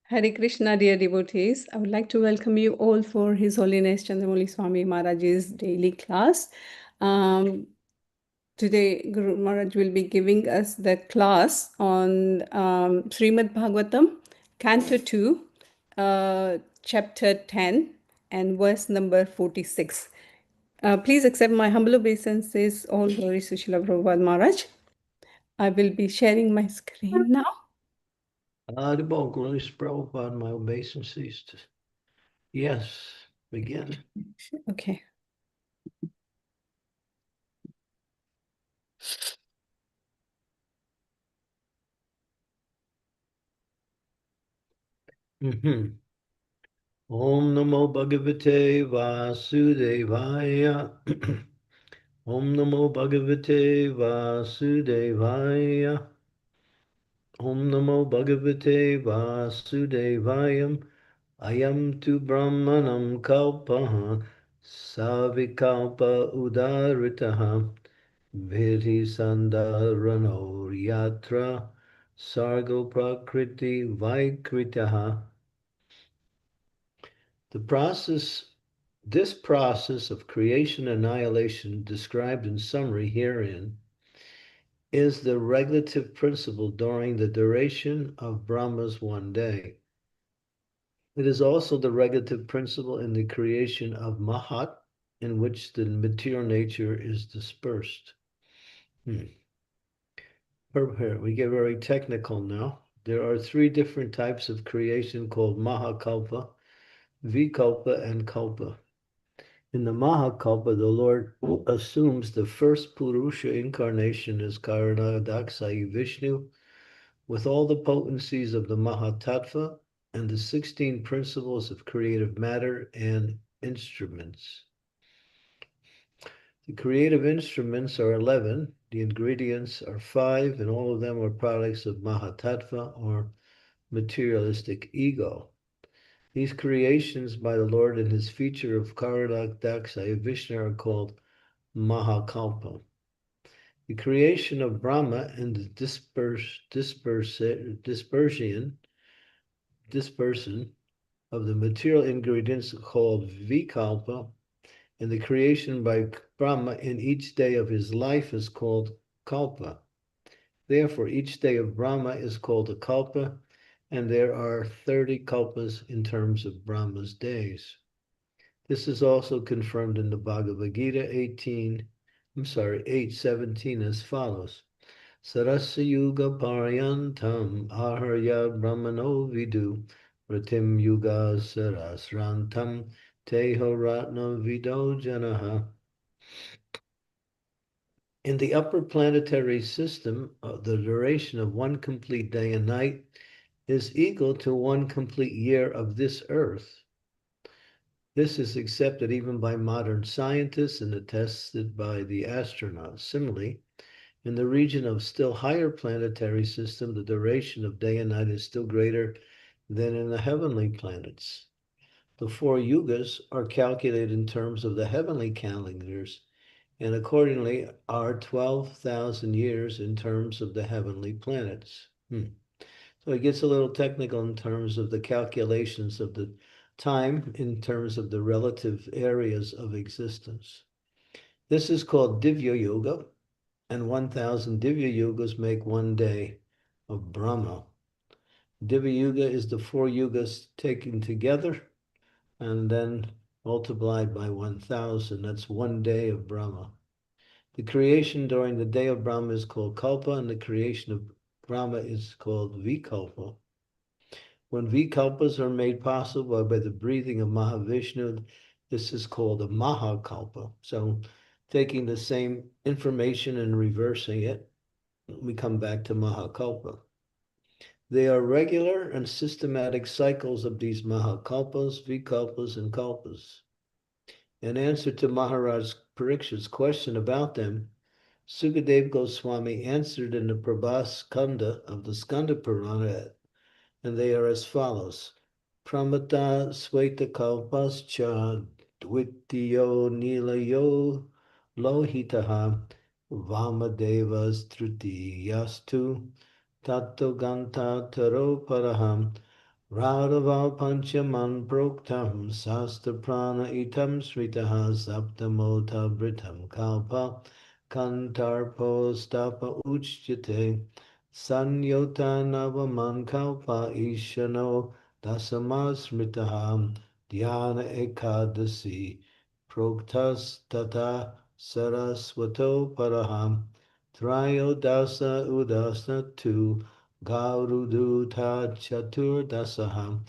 Hare Krishna, dear devotees. I would like to welcome you all for His Holiness Chandramauli Swami Maharaj's daily class. Today, Guru Maharaj will be giving us the class on Srimad Bhagavatam, Canto 2, Chapter 10, and verse number 46. Please accept my humble obeisances, all glory to Srila Prabhupada Maharaj. I will be sharing my screen now. Audible, glory to Prabhupada, my obeisances. Yes, begin. Okay. Om Namo Bhagavate Vasudevaya. Om Namo Bhagavate Vasudevaya. Om Namo Bhagavate Vasudevayam. Ayam tu Brahmanam Kalpaha Savikalpa Udaritaha Vidhi Sandarano Yatra Sargo Prakriti Vaikritaha. This process of creation and annihilation described in summary herein is the regulative principle during the duration of Brahma's one day. It is also the regulative principle in the creation of Mahat, in which the material nature is dispersed. Here, we get very technical now. There are three different types of creation called Mahakalpa, Vikalpa, and Kalpa. In the Mahakalpa, the Lord assumes the first Purusha incarnation as Karanadaksai Vishnu, with all the potencies of the Mahatattva and the 16 principles of creative matter and instruments. The creative instruments are 11, the ingredients are 5, and all of them are products of Mahatattva or materialistic ego. These creations by the Lord in his feature of Karanadaksaya Vishnu are called Mahakalpa. The creation of Brahma and the dispersion of the material ingredients called Vikalpa, and the creation by Brahma in each day of his life is called Kalpa. Therefore, each day of Brahma is called a Kalpa, and there are 30 Kalpas in terms of Brahma's days. This is also confirmed in the Bhagavad Gita 8:17 as follows. Sarasya Yuga Paryantam Aharya Brahmano Vidu Ratim Yuga Sarasrantam Teho Ratna Vido Janaha. In the upper planetary system, the duration of one complete day and night is equal to one complete year of this earth. This is accepted even by modern scientists and attested by the astronauts. Similarly, in the region of still higher planetary system, the duration of day and night is still greater than in the heavenly planets. The 4 yugas are calculated in terms of the heavenly calendars, and accordingly are 12,000 years in terms of the heavenly planets. So it gets a little technical in terms of the calculations of the time in terms of the relative areas of existence. This is called Divya Yoga, and 1,000 Divya Yugas make one day of Brahma. Divya Yuga is the 4 yugas taken together and then multiplied by 1,000. That's one day of Brahma. The creation during the day of Brahma is called Kalpa, and the creation of Brahma is called Vikalpa. When Vikalpas are made possible by the breathing of Mahavishnu, this is called a Mahakalpa. So taking the same information and reversing it, we come back to Mahakalpa. They are regular and systematic cycles of these Mahakalpas, Vikalpas, and Kalpas. In answer to Maharaj Parikshit's question about them, Sukadeva Goswami answered in the Prabhas Skanda of the Skanda Purana, and they are as follows. Pramata Swetakalpascha Dvitiyo Nilayo Lohitaha Vamadevas Tritiyastu Tato Ganta Taro Paraham Radhava Panchaman Proktam Sastra Prana Itam Sritaha Saptamota Britam Kalpa Kantarpo Stapa Uchjate Sanyota Navaman Kalpa Ishano Dasamasmritaham Dhyana Ekadasi Proktas Tata Saraswato Paraham Trayodasa Udasa Tu Gauruduta Chatur Dasaham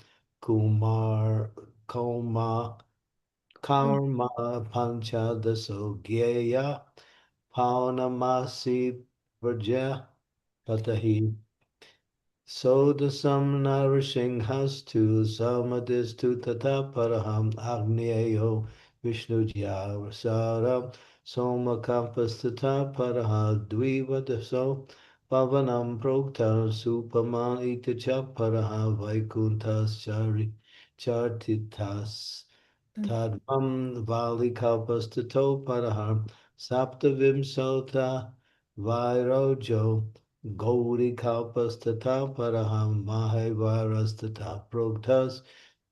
Kumar Koma Karma Panchadaso Gyeya Paunamasi Vraja Patahi Sodasam Narisinghastu Samadistu Tata Paraham Agneyo Vishnujya Saram Somakapas Tata Paraha Dvivadaso Pavanam Prokta Supaman Itacha Paraha Vaikuntas Chari Chartitas Tadvam Vali Kalpas Tato Paraha Saptavim Sota Vairojo Gauri kalpas tata paraham mahevaras tata proktas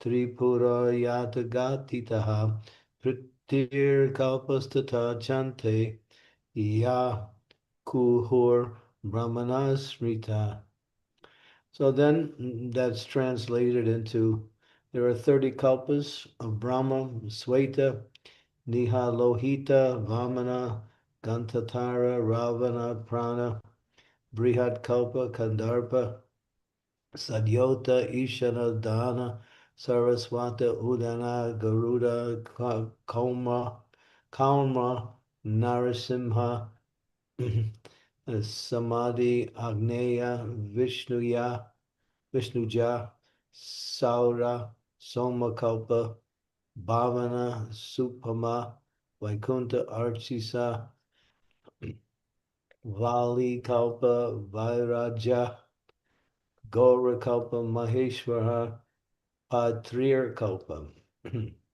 tripura yata gatitaha pritir kalpas tata chante ya kuhur brahmanasmrita. So then that's translated into there are 30 kalpas of Brahma, Sweta, Niha Lohita, Vamana, Gantatara, Ravana, Prana, Brihad Kalpa, Kandarpa, Sadyota, Ishana, Dana, Saraswata, Udana, Garuda, Kauma, Narasimha, Samadhi, Agneya, Vishnuja, Saura, Somakalpa, Bhavana, Supama, Vaikuntha, Archisa, Vali Kalpa, Vairaja, Gaurakalpa, Maheshwara, Patrir Kalpa,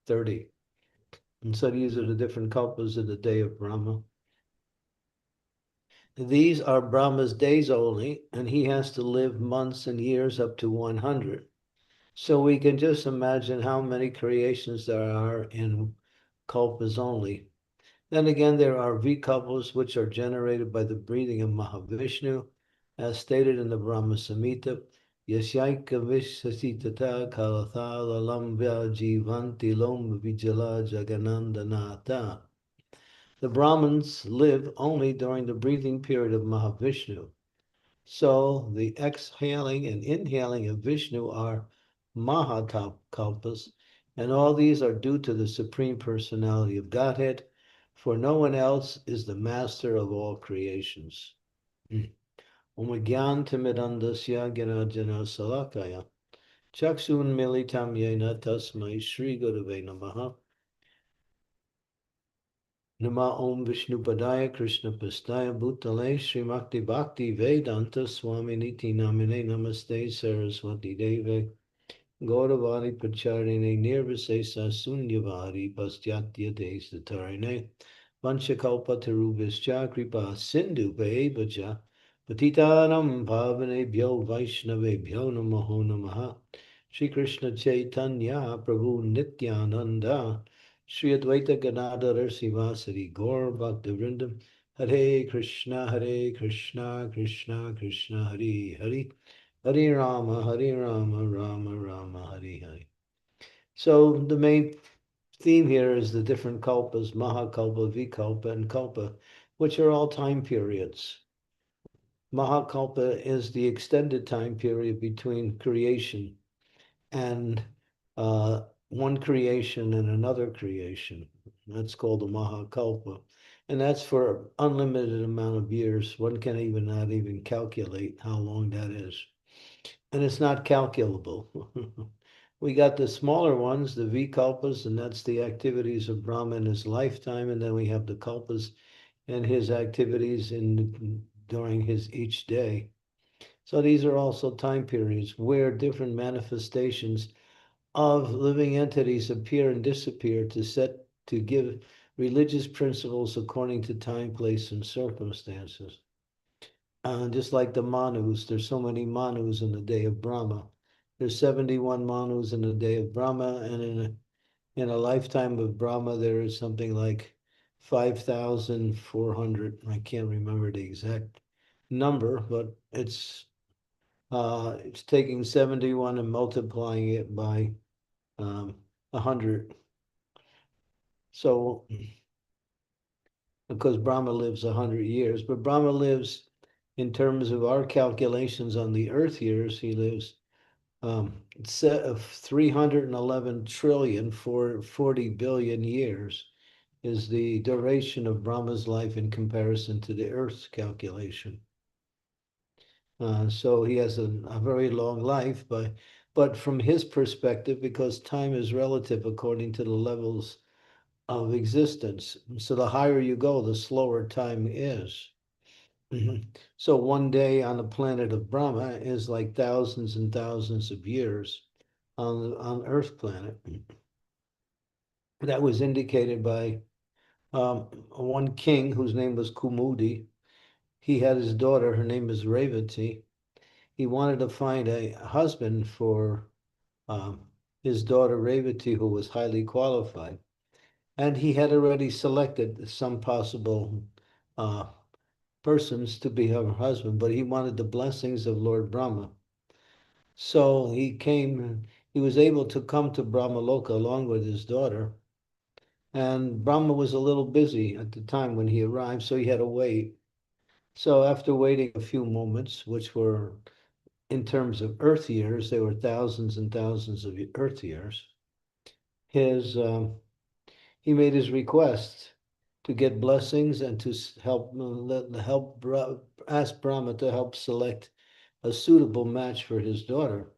30. And so these are the different kalpas of the day of Brahma. These are Brahma's days only, and he has to live months and years up to 100. So we can just imagine how many creations there are in kalpas only. Then again, there are vikalpas which are generated by the breathing of Mahavishnu, as stated in the Brahma Samhita. Yasyaika Vishasitata Kalathala Lambya Jivanti Lom Vijala Jaganandanata. The Brahmins live only during the breathing period of Mahavishnu. So the exhaling and inhaling of Vishnu are Mahakalpas, and all these are due to the Supreme Personality of Godhead, for no one else is the master of all creations. Omagyantamidandasya Ganajana Salakaya Chaksun Militam Yena Tasmai Sri Gurave Namaha Nama Om Vishnu Padaya Krishna Pastaya Bhutale Srimakti Bhakti Vedanta Swami Niti Namine Namaste Saraswati Deve Gauravani Pacharine Nirvisesa Sunyavari Pastyatya Desatarine Vanchakalpa Tarubhischa Kripa Sindhu Vaja Patitanam Bhavanebhyo Vaishnavebhyo Namaho Namaha Shri Krishna Chaitanya Prabhu Nityananda Shri Advaita Ganadhara Sivasari Gaur Bhaktivinoda Hare Krishna Krishna Krishna Hare Hare Hare Rama, Rama Rama, Hare Hare. So the main theme here is the different kalpas, Mahakalpa, Vikalpa, and Kalpa, which are all time periods. Mahakalpa is the extended time period between creation and one creation and another creation. That's called a Mahakalpa. And that's for unlimited amount of years. One can even not even calculate how long that is. And it's not calculable. We got the smaller ones, the Vikalpas, and that's the activities of Brahma in his lifetime. And then we have the Kalpas and his activities during his each day. So these are also time periods where different manifestations of living entities appear and disappear to give religious principles according to time, place, and circumstances. Just like the Manus, there's so many Manus in the day of Brahma. There's 71 Manus in the day of Brahma, and in a lifetime of Brahma, there is something like 5,400. I can't remember the exact number, but it's taking 71 and multiplying it by 100. So, because Brahma lives 100 years, but Brahma lives in terms of our calculations on the Earth years, he lives set of 311 trillion for 40 billion years is the duration of Brahma's life in comparison to the Earth's calculation. So he has a very long life, but from his perspective, because time is relative according to the levels of existence. So the higher you go, the slower time is. So one day on the planet of Brahma is like thousands and thousands of years on Earth planet. That was indicated by one king whose name was Kumudi. He had his daughter, her name is Revati. He wanted to find a husband for um, his daughter Revati, who was highly qualified. And he had already selected some possible uh, persons to be her husband, but he wanted the blessings of Lord Brahma. So he was able to come to Brahmaloka along with his daughter. And Brahma was a little busy at the time when he arrived, so he had to wait. So after waiting a few moments, which were in terms of Earth years, they were thousands and thousands of Earth years, his he made his request to get blessings and to ask Brahma to help select a suitable match for his daughter.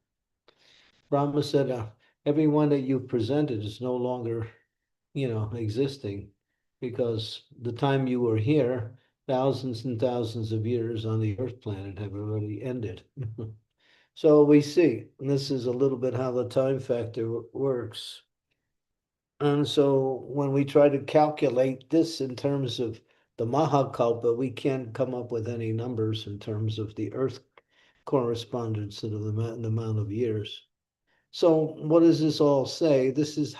Brahma said, "Everyone that you presented is no longer, existing, because the time you were here, thousands and thousands of years on the Earth planet have already ended." So we see, and this is a little bit how the time factor works. And so when we try to calculate this in terms of the Mahakalpa, we can't come up with any numbers in terms of the Earth correspondence to the amount of years. So what does this all say? This is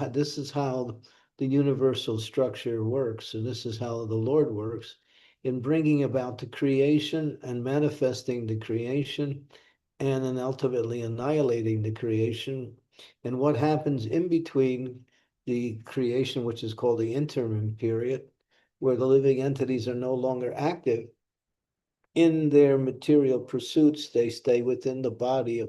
how the universal structure works, and this is how the Lord works in bringing about the creation and manifesting the creation, and then ultimately annihilating the creation. And what happens in between the creation, which is called the interim period, where the living entities are no longer active in their material pursuits, they stay within the body of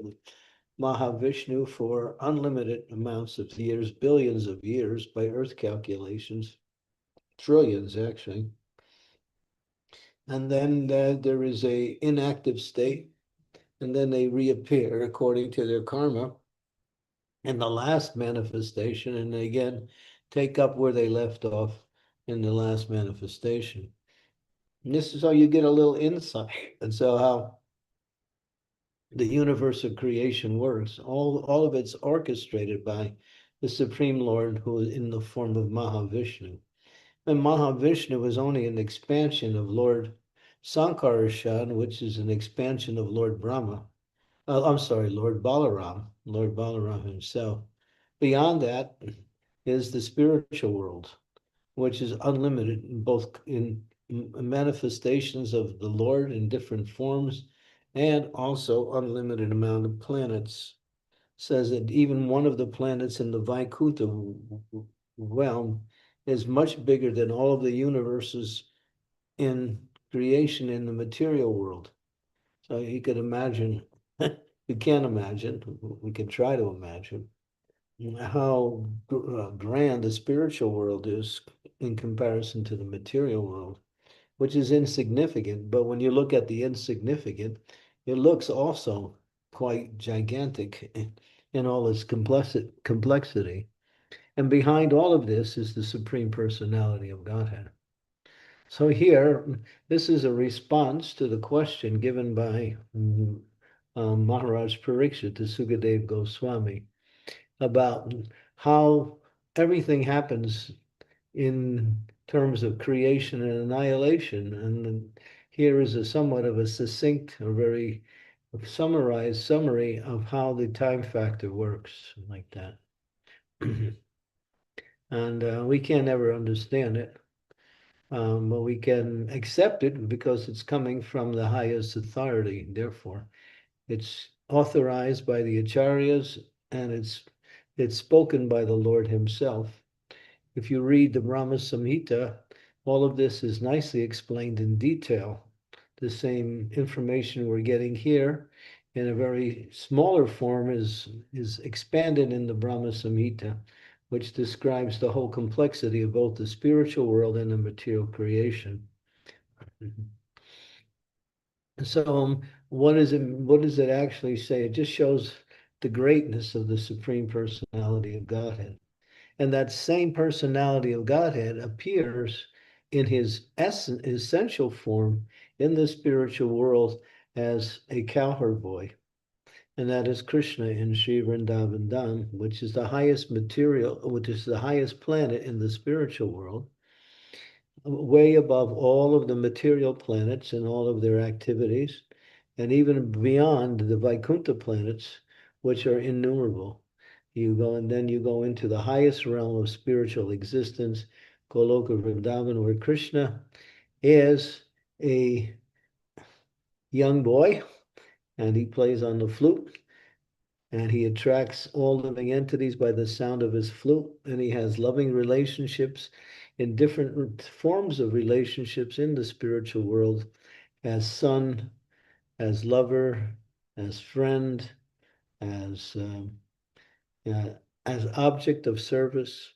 Mahavishnu for unlimited amounts of years, billions of years by Earth calculations, trillions actually. And then there is a inactive state, and then they reappear according to their karma in the last manifestation, and they again take up where they left off in the last manifestation. And this is how you get a little insight. And so how the universe of creation works. All of it's orchestrated by the Supreme Lord, who is in the form of Mahavishnu. And Mahavishnu is only an expansion of Lord Sankarshan, which is an expansion of Lord Brahma. I'm sorry, Lord Balaram himself. Beyond that is the spiritual world, which is unlimited in both in manifestations of the Lord in different forms, and also unlimited amount of planets. Says that even one of the planets in the Vaikuntha realm is much bigger than all of the universes in creation in the material world. So you could imagine, we can't imagine, we can try to imagine how grand the spiritual world is in comparison to the material world, which is insignificant. But when you look at the insignificant, it looks also quite gigantic in all its complexity. And behind all of this is the Supreme Personality of Godhead. So here, this is a response to the question given by Maharaj Parikshit to Sukadev Goswami. about how everything happens in terms of creation and annihilation. And here is a somewhat of a succinct, a very summarized summary of how the time factor works, like that. And we can't ever understand it, but we can accept it because it's coming from the highest authority. Therefore, it's authorized by the acharyas, and it's spoken by the Lord Himself. If you read the Brahma Samhita, all of this is nicely explained in detail. The same information we're getting here in a very smaller form is expanded in the Brahma Samhita, which describes the whole complexity of both the spiritual world and the material creation. So, what does it actually say? It just shows the greatness of the Supreme Personality of Godhead. And that same personality of Godhead appears in his essential form in the spiritual world as a cowherd boy. And that is Krishna in Sri Vrindavan Dham, which is the highest material, which is the highest planet in the spiritual world, way above all of the material planets and all of their activities, and even beyond the Vaikuntha planets, which are innumerable. You go and then you go into the highest realm of spiritual existence, Goloka Vrindavan, where Krishna is a young boy and he plays on the flute and he attracts all living entities by the sound of his flute, and he has loving relationships in different forms of relationships in the spiritual world, as son, as lover, as friend, as uh, as object of service.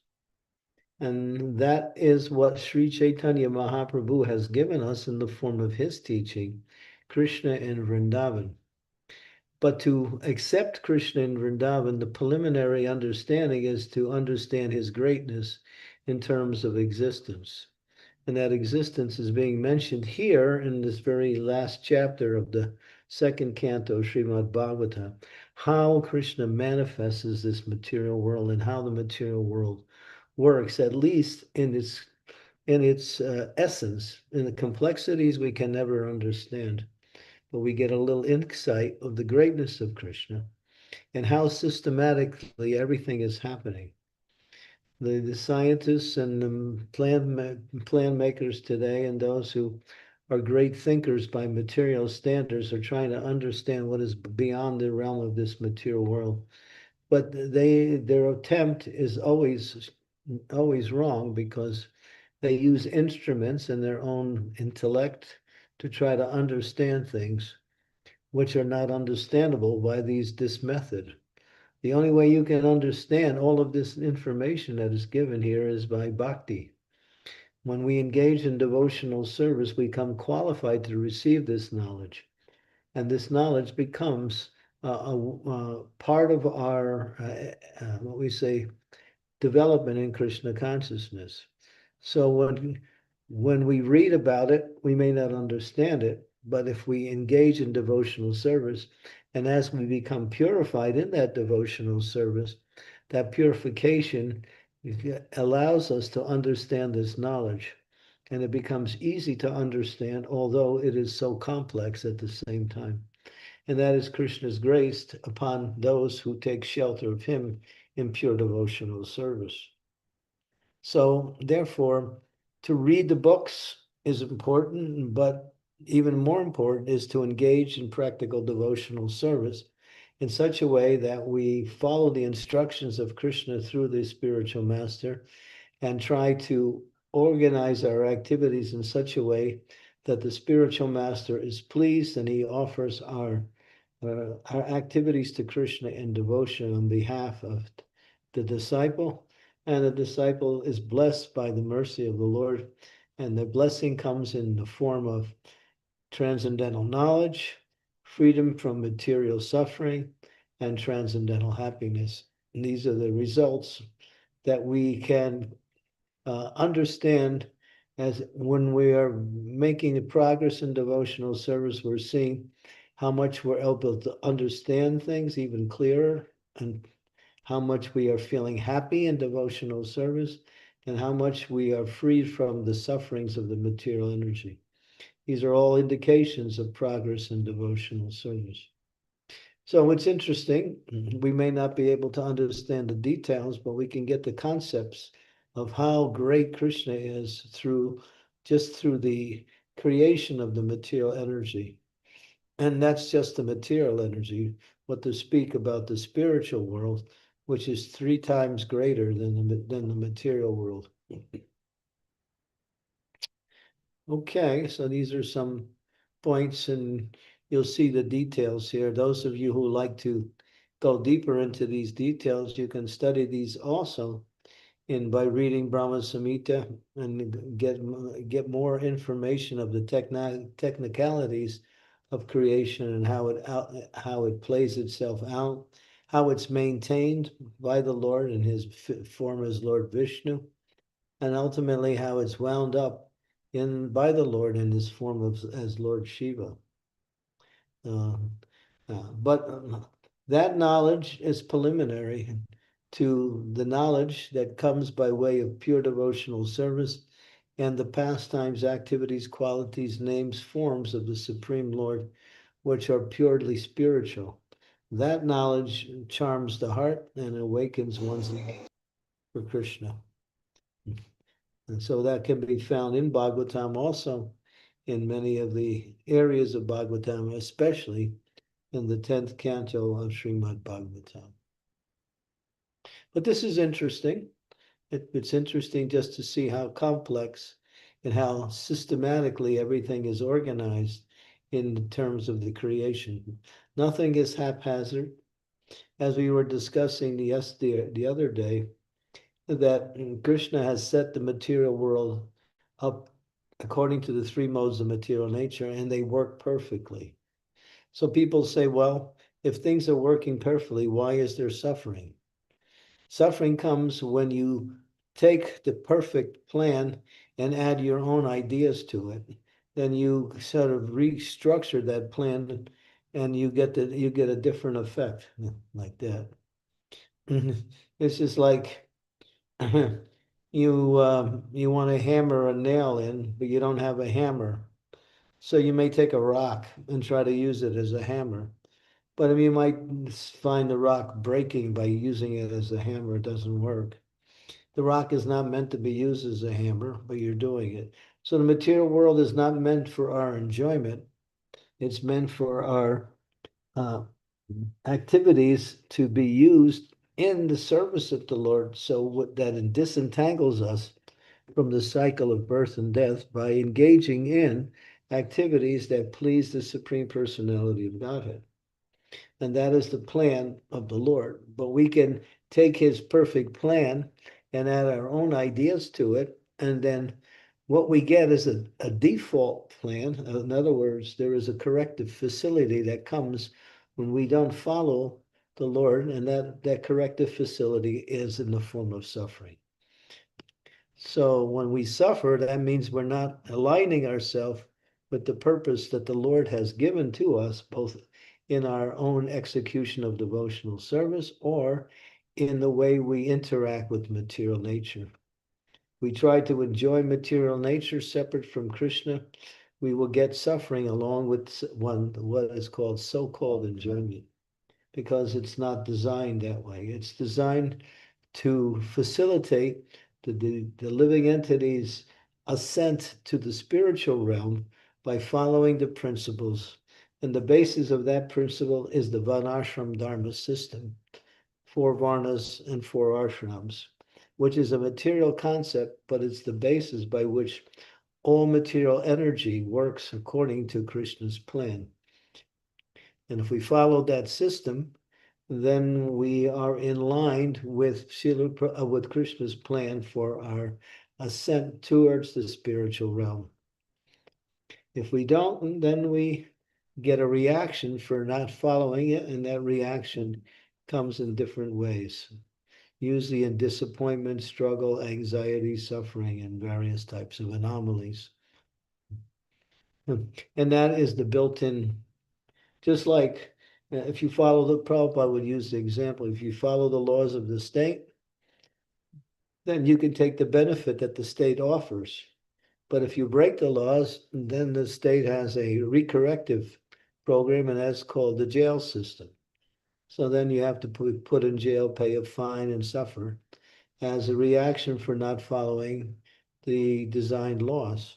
And that is what Sri Chaitanya Mahaprabhu has given us in the form of his teaching, Krishna in Vrindavan. But to accept Krishna in Vrindavan, the preliminary understanding is to understand his greatness in terms of existence. And that existence is being mentioned here in this very last chapter of the second canto of Srimad Bhagavatam, how Krishna manifests this material world and how the material world works, at least in its essence. In the complexities we can never understand, but we get a little insight of the greatness of Krishna and how systematically everything is happening. The scientists and the plan makers today and those who are great thinkers by material standards are trying to understand what is beyond the realm of this material world. But their attempt is always wrong because they use instruments and their own intellect to try to understand things which are not understandable by this method. The only way you can understand all of this information that is given here is by bhakti. When we engage in devotional service, we become qualified to receive this knowledge. And this knowledge becomes a part of our, what we say, development in Krishna consciousness. So when we read about it, we may not understand it, but if we engage in devotional service, and as we become purified in that devotional service, that purification allows us to understand this knowledge. And it becomes easy to understand, although it is so complex at the same time. And that is Krishna's grace upon those who take shelter of him in pure devotional service. So therefore, to read the books is important, but even more important is to engage in practical devotional service in such a way that we follow the instructions of Krishna through the spiritual master and try to organize our activities in such a way that the spiritual master is pleased and he offers our activities to Krishna in devotion on behalf of the disciple, and the disciple is blessed by the mercy of the Lord, and the blessing comes in the form of transcendental knowledge, freedom from material suffering, and transcendental happiness. And these are the results that we can understand as when we are making the progress in devotional service, we're seeing how much we're able to understand things even clearer and how much we are feeling happy in devotional service, and how much we are freed from the sufferings of the material energy. These are all indications of progress in devotional service. So it's interesting. We may not be able to understand the details, but we can get the concepts of how great Krishna is through the creation of the material energy. And that's just the material energy. What to speak about the spiritual world, which is 3 times greater than the material world. Okay, so these are some points, and you'll see the details here. Those of you who like to go deeper into these details, you can study these also by reading Brahma Samhita and get more information of the technicalities of creation and how it plays itself out, how it's maintained by the Lord in his form as Lord Vishnu, and ultimately how it's wound up by the Lord in his form as Lord Shiva. Uh, but that knowledge is preliminary to the knowledge that comes by way of pure devotional service and the pastimes, activities, qualities, names, forms of the Supreme Lord, which are purely spiritual. That knowledge charms the heart and awakens one's love for Krishna. And so that can be found in Bhagavatam also, in many of the areas of Bhagavatam, especially in the 10th canto of Srimad Bhagavatam. But this is interesting. It's interesting just to see how complex and how systematically everything is organized in terms of the creation. Nothing is haphazard. As we were discussing the other day, that Krishna has set the material world up according to the 3 modes of material nature, and they work perfectly. So people say, well, if things are working perfectly, why is there suffering? Suffering comes when you take the perfect plan and add your own ideas to it. Then you sort of restructure that plan and you get a different effect like that. It's just like you want to hammer a nail in, but you don't have a hammer. So you may take a rock and try to use it as a hammer. But I mean, you might find the rock breaking by using it as a hammer. It doesn't work. The rock is not meant to be used as a hammer, but you're doing it. So the material world is not meant for our enjoyment. It's meant for our uh, activities to be used in the service of the Lord, so that it disentangles us from the cycle of birth and death by engaging in activities that please the Supreme Personality of Godhead. And that is the plan of the Lord. But we can take his perfect plan and add our own ideas to it. And then what we get is a default plan. In other words, there is a corrective facility that comes when we don't follow the Lord, and that corrective facility is in the form of suffering. So when we suffer, that means we're not aligning ourselves with the purpose that the Lord has given to us, both in our own execution of devotional service or in the way we interact with material nature. We try to enjoy material nature separate from Krishna, we will get suffering along with what is called so-called enjoyment, because it's not designed that way. It's designed to facilitate the living entity's ascent to the spiritual realm by following the principles. And the basis of that principle is the Varnashram Dharma system, 4 Varnas and 4 Ashrams, which is a material concept, but it's the basis by which all material energy works according to Krishna's plan. And if we follow that system, then we are in line with with Krishna's plan for our ascent towards the spiritual realm. If we don't, then we get a reaction for not following it, and that reaction comes in different ways, usually in disappointment, struggle, anxiety, suffering, and various types of anomalies. And that is the built-in, just like If you follow the Prabhupada would use the example, if you follow the laws of the state, then you can take the benefit that the state offers. But if you break the laws, then the state has a recorrective program, and that's called the jail system. So then you have to put in jail, pay a fine, and suffer as a reaction for not following the designed laws.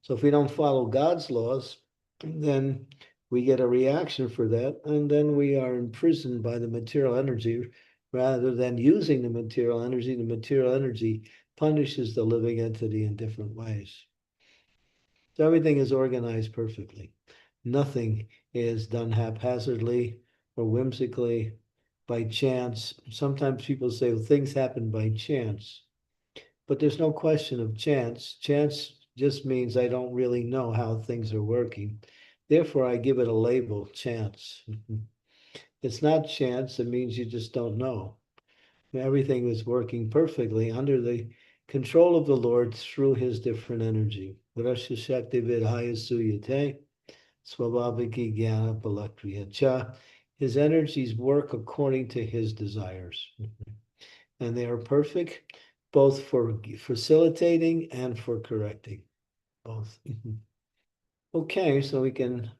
So if we don't follow God's laws, then we get a reaction for that, and then we are imprisoned by the material energy rather than using the material energy. The material energy punishes the living entity in different ways. So everything is organized perfectly. Nothing is done haphazardly or whimsically by chance. Sometimes people say, well, things happen by chance, but there's no question of chance. Chance just means I don't really know how things are working. Therefore, I give it a label, chance. It's not chance, it means you just don't know. Everything is working perfectly under the control of the Lord through his different energy. Rasha Shakti Vidhaya Suyate, Swabhaviki Jnana Palakriya Cha. His energies work according to his desires. And they are perfect both for facilitating and for correcting. Both. Okay, so we can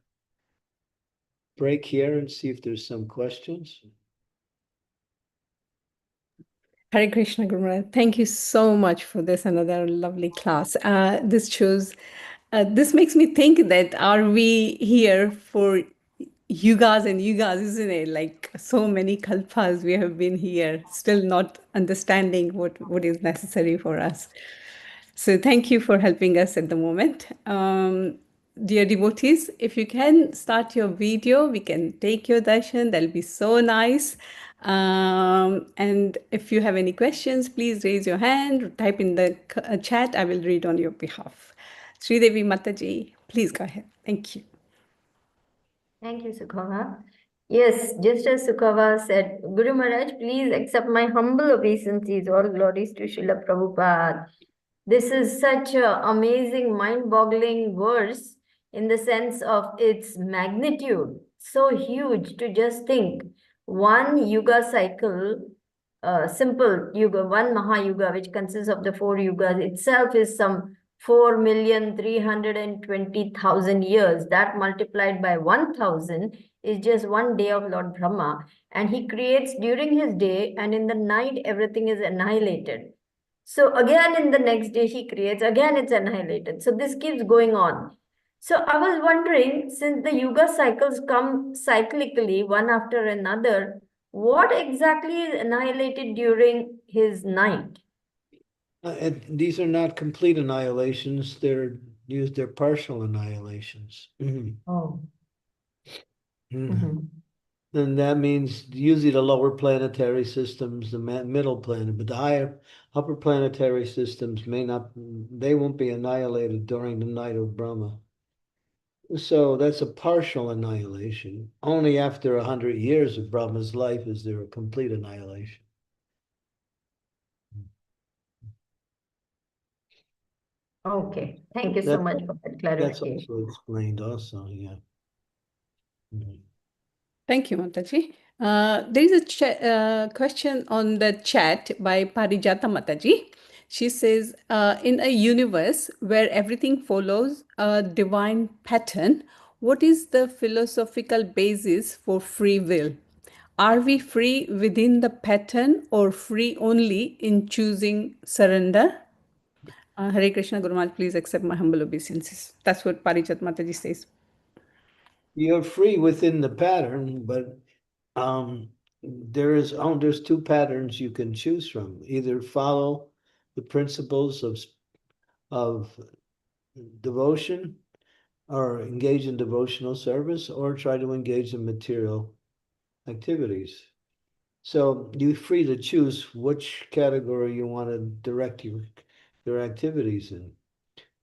break here and see if there's some questions. Hare Krishna, Guru Maharaj. Thank you so much for this another lovely class. This makes me think that are we here for yugas and yugas, isn't it? Like so many kalpas we have been here, still not understanding what is necessary for us. So thank you for helping us at the moment. Dear devotees, if you can start your video, we can take your darshan. That'll be so nice. And if you have any questions, please raise your hand, type in the chat. I will read on your behalf. Sri Devi Mataji, please go ahead. Thank you. Thank you, Sukhava. Yes, just as Sukhava said, Guru Maharaj, please accept my humble obeisances. All glories to Srila Prabhupada. This is such an amazing, mind-boggling verse in the sense of its magnitude. So huge to just think. One yuga cycle, simple yuga, one Mahayuga, which consists of the four yugas itself, is some 4,320,000 years. That multiplied by 1,000 is just one day of Lord Brahma. And he creates during his day, and in the night, everything is annihilated. So again, in the next day, he creates, again, it's annihilated. So this keeps going on. So I was wondering, since the yuga cycles come cyclically, one after another, what exactly is annihilated during his night? These are not complete annihilations. They're partial annihilations. Oh. And that means usually the lower planetary systems, the middle planet, but the higher upper planetary systems they won't be annihilated during the night of Brahma. So that's a partial annihilation. Only after 100 years of Brahma's life is there a complete annihilation. Okay, thank you so much for that That's clarification. also explained also, yeah. Thank you, Mataji. There is a question on the chat by Parijata Mataji. She says, in a universe where everything follows a divine pattern, what is the philosophical basis for free will? Are we free within the pattern or free only in choosing surrender? Hare Krishna, Guru Maharaj, please accept my humble obeisances. That's what Parijat Mataji says. You're free within the pattern, but there's two patterns you can choose from. Either follow the principles of devotion or engage in devotional service or try to engage in material activities. So you're free to choose which category you want to direct your activities in.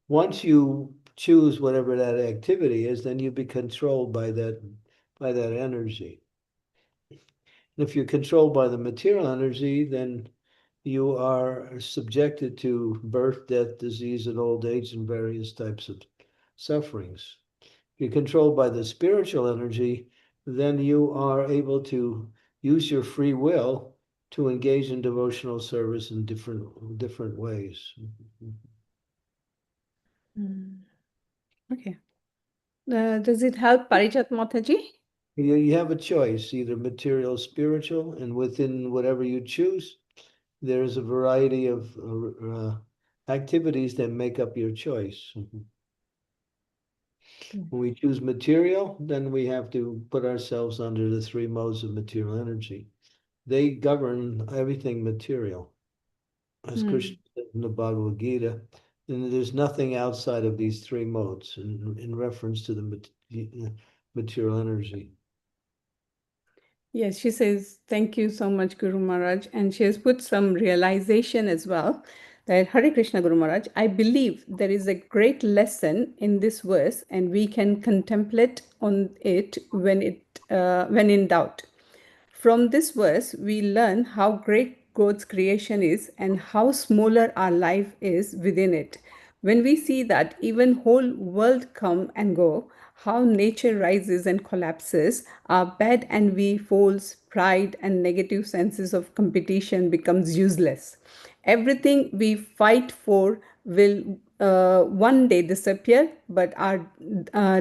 Once you choose whatever that activity is, then you be controlled by that energy. If you're controlled by the material energy, then you are subjected to birth, death, disease, and old age, and various types of sufferings. If you're controlled by the spiritual energy, then you are able to use your free will to engage in devotional service in different ways. Okay. Does it help, Parijat Mataji? You have a choice, either material or spiritual, and within whatever you choose, there's a variety of activities that make up your choice. When we choose material, then we have to put ourselves under the three modes of material energy. They govern everything material, as Krishna said in the Bhagavad Gita. And there's nothing outside of these three modes in reference to the material energy. Yes, she says, thank you so much, Guru Maharaj. And she has put some realization as well that Hare Krishna, Guru Maharaj, I believe there is a great lesson in this verse and we can contemplate on it when in doubt. From this verse, we learn how great God's creation is and how smaller our life is within it. When we see that even whole world come and go, how nature rises and collapses, our bad envy, false pride, and negative senses of competition becomes useless. Everything we fight for will one day disappear, but our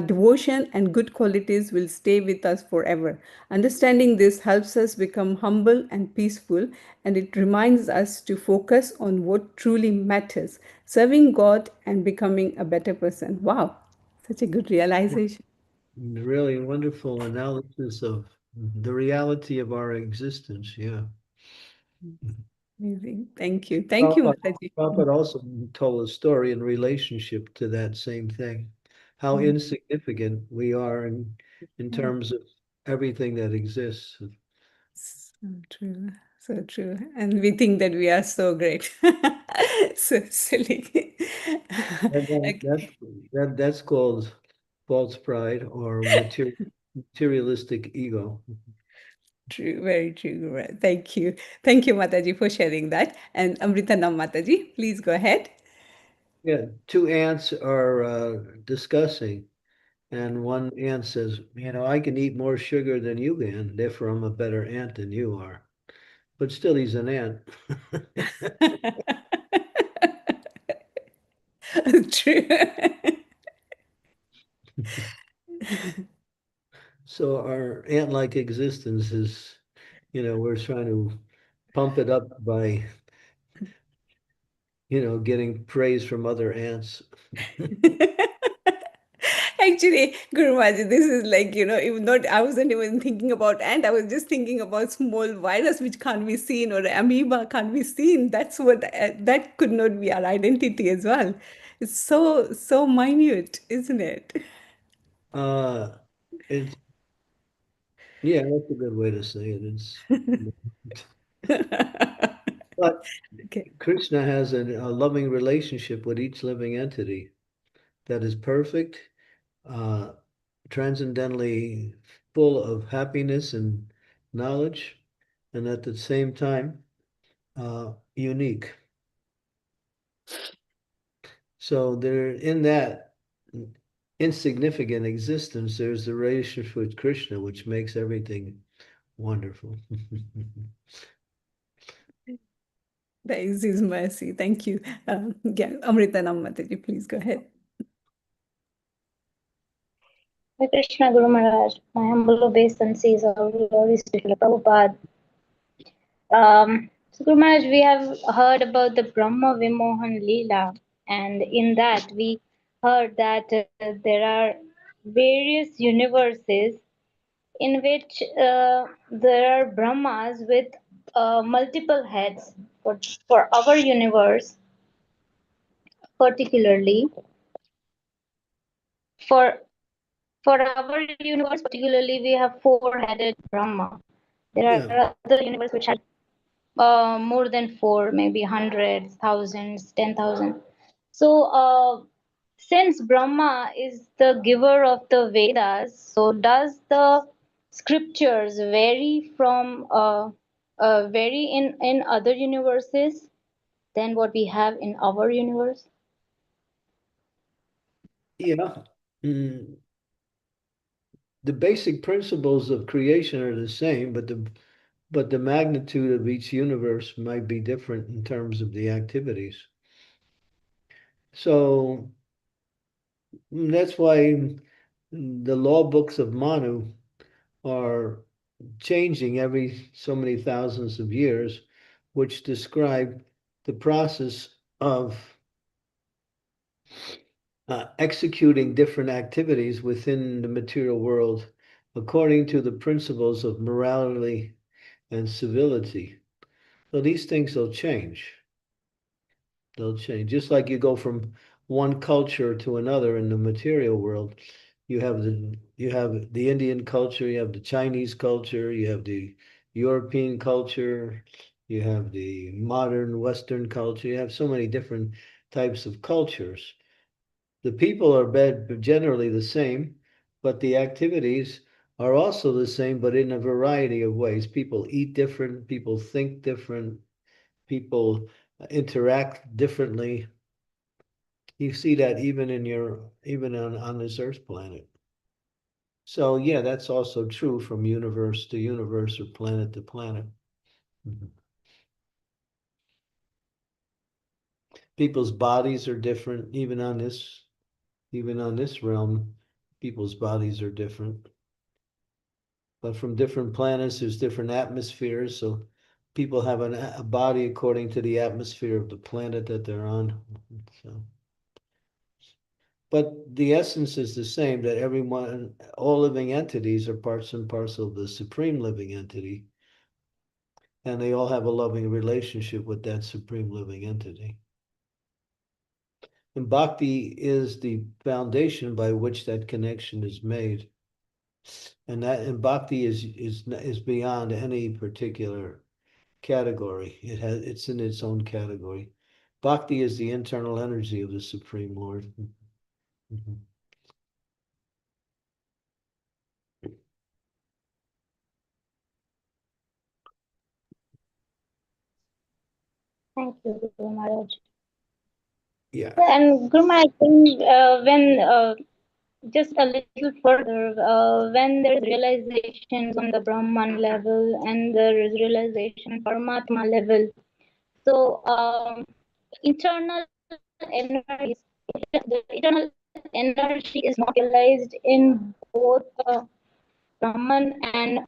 devotion and good qualities will stay with us forever. Understanding this helps us become humble and peaceful, and it reminds us to focus on what truly matters, serving God and becoming a better person. Wow, such a good realization. Really wonderful analysis of the reality of our existence. Yeah. Amazing. Thank you. Thank you, Mataji. Prabhupada also told a story in relationship to that same thing, how insignificant we are in terms of everything that exists. So true. So true. And we think that we are so great. So silly. And then Okay. that's called false pride or materialistic ego. True, very true. Guru. Thank you. Thank you, Mataji, for sharing that. And Amritanam Mataji, please go ahead. Yeah, two ants are discussing, and one ant says, I can eat more sugar than you can, therefore I'm a better ant than you are. But still, he's an ant. True. So our ant-like existence is, we're trying to pump it up by, getting praise from other ants. Actually, Guru Maharaj, this is like, even not, I wasn't even thinking about ant, I was just thinking about small virus which can't be seen or amoeba can't be seen. That's what, that could not be our identity as well. It's so, so minute, isn't it? Uh, it's Yeah, that's a good way to say it. But Okay. Krishna has a loving relationship with each living entity that is perfect, uh, transcendently full of happiness and knowledge, and at the same time, unique. So there, in that insignificant existence, there's the relationship with Krishna, which makes everything wonderful. That is His mercy. Thank you. Yeah, Amritanam Mataji, please go ahead. Hare Krishna Guru Maharaj, my humble obeisances, all glories to Srila Prabhupada. So Guru Maharaj, we have heard about the Brahma Vimohan Leela, and in that we heard that there are various universes in which there are Brahmas with multiple heads. For our universe, particularly, for for our universe particularly, we have four-headed Brahma. There are Yeah. other universes which have more than four, maybe hundreds, thousands, 10,000. So, since Brahma is the giver of the Vedas, so does the scriptures vary in other universes than what we have in our universe? Yeah. Mm, the basic principles of creation are the same, but the magnitude of each universe might be different in terms of the activities. So that's why the law books of Manu are changing every so many thousands of years, which describe the process of executing different activities within the material world according to the principles of morality and civility. So these things will change. They'll change. Just like you go from one culture to another in the material world, you have the Indian culture, you have the Chinese culture, you have the European culture, you have the modern Western culture, you have so many different types of cultures. The people are generally the same, but the activities are also the same, but in a variety of ways. People eat different, people think different, people interact differently. You see that even on this Earth planet. So yeah, that's also true from universe to universe or planet to planet. Mhm. People's bodies are different, even on this realm, people's bodies are different. But from different planets, there's different atmospheres. So people have a body according to the atmosphere of the planet that they're on. So, but the essence is the same, that everyone, all living entities are parts and parcel of the supreme living entity. And they all have a loving relationship with that supreme living entity. And bhakti is the foundation by which that connection is made. And bhakti is beyond any particular category. It's in its own category. Bhakti is the internal energy of the Supreme Lord. Mhm. Thank you, Guru Maharaj. Yeah. And Guru Maharaj, when just a little further, when there is realizations on the Brahman level and there is realization Paramatma level, so internal energy, the internal energy is not realized in both Brahman and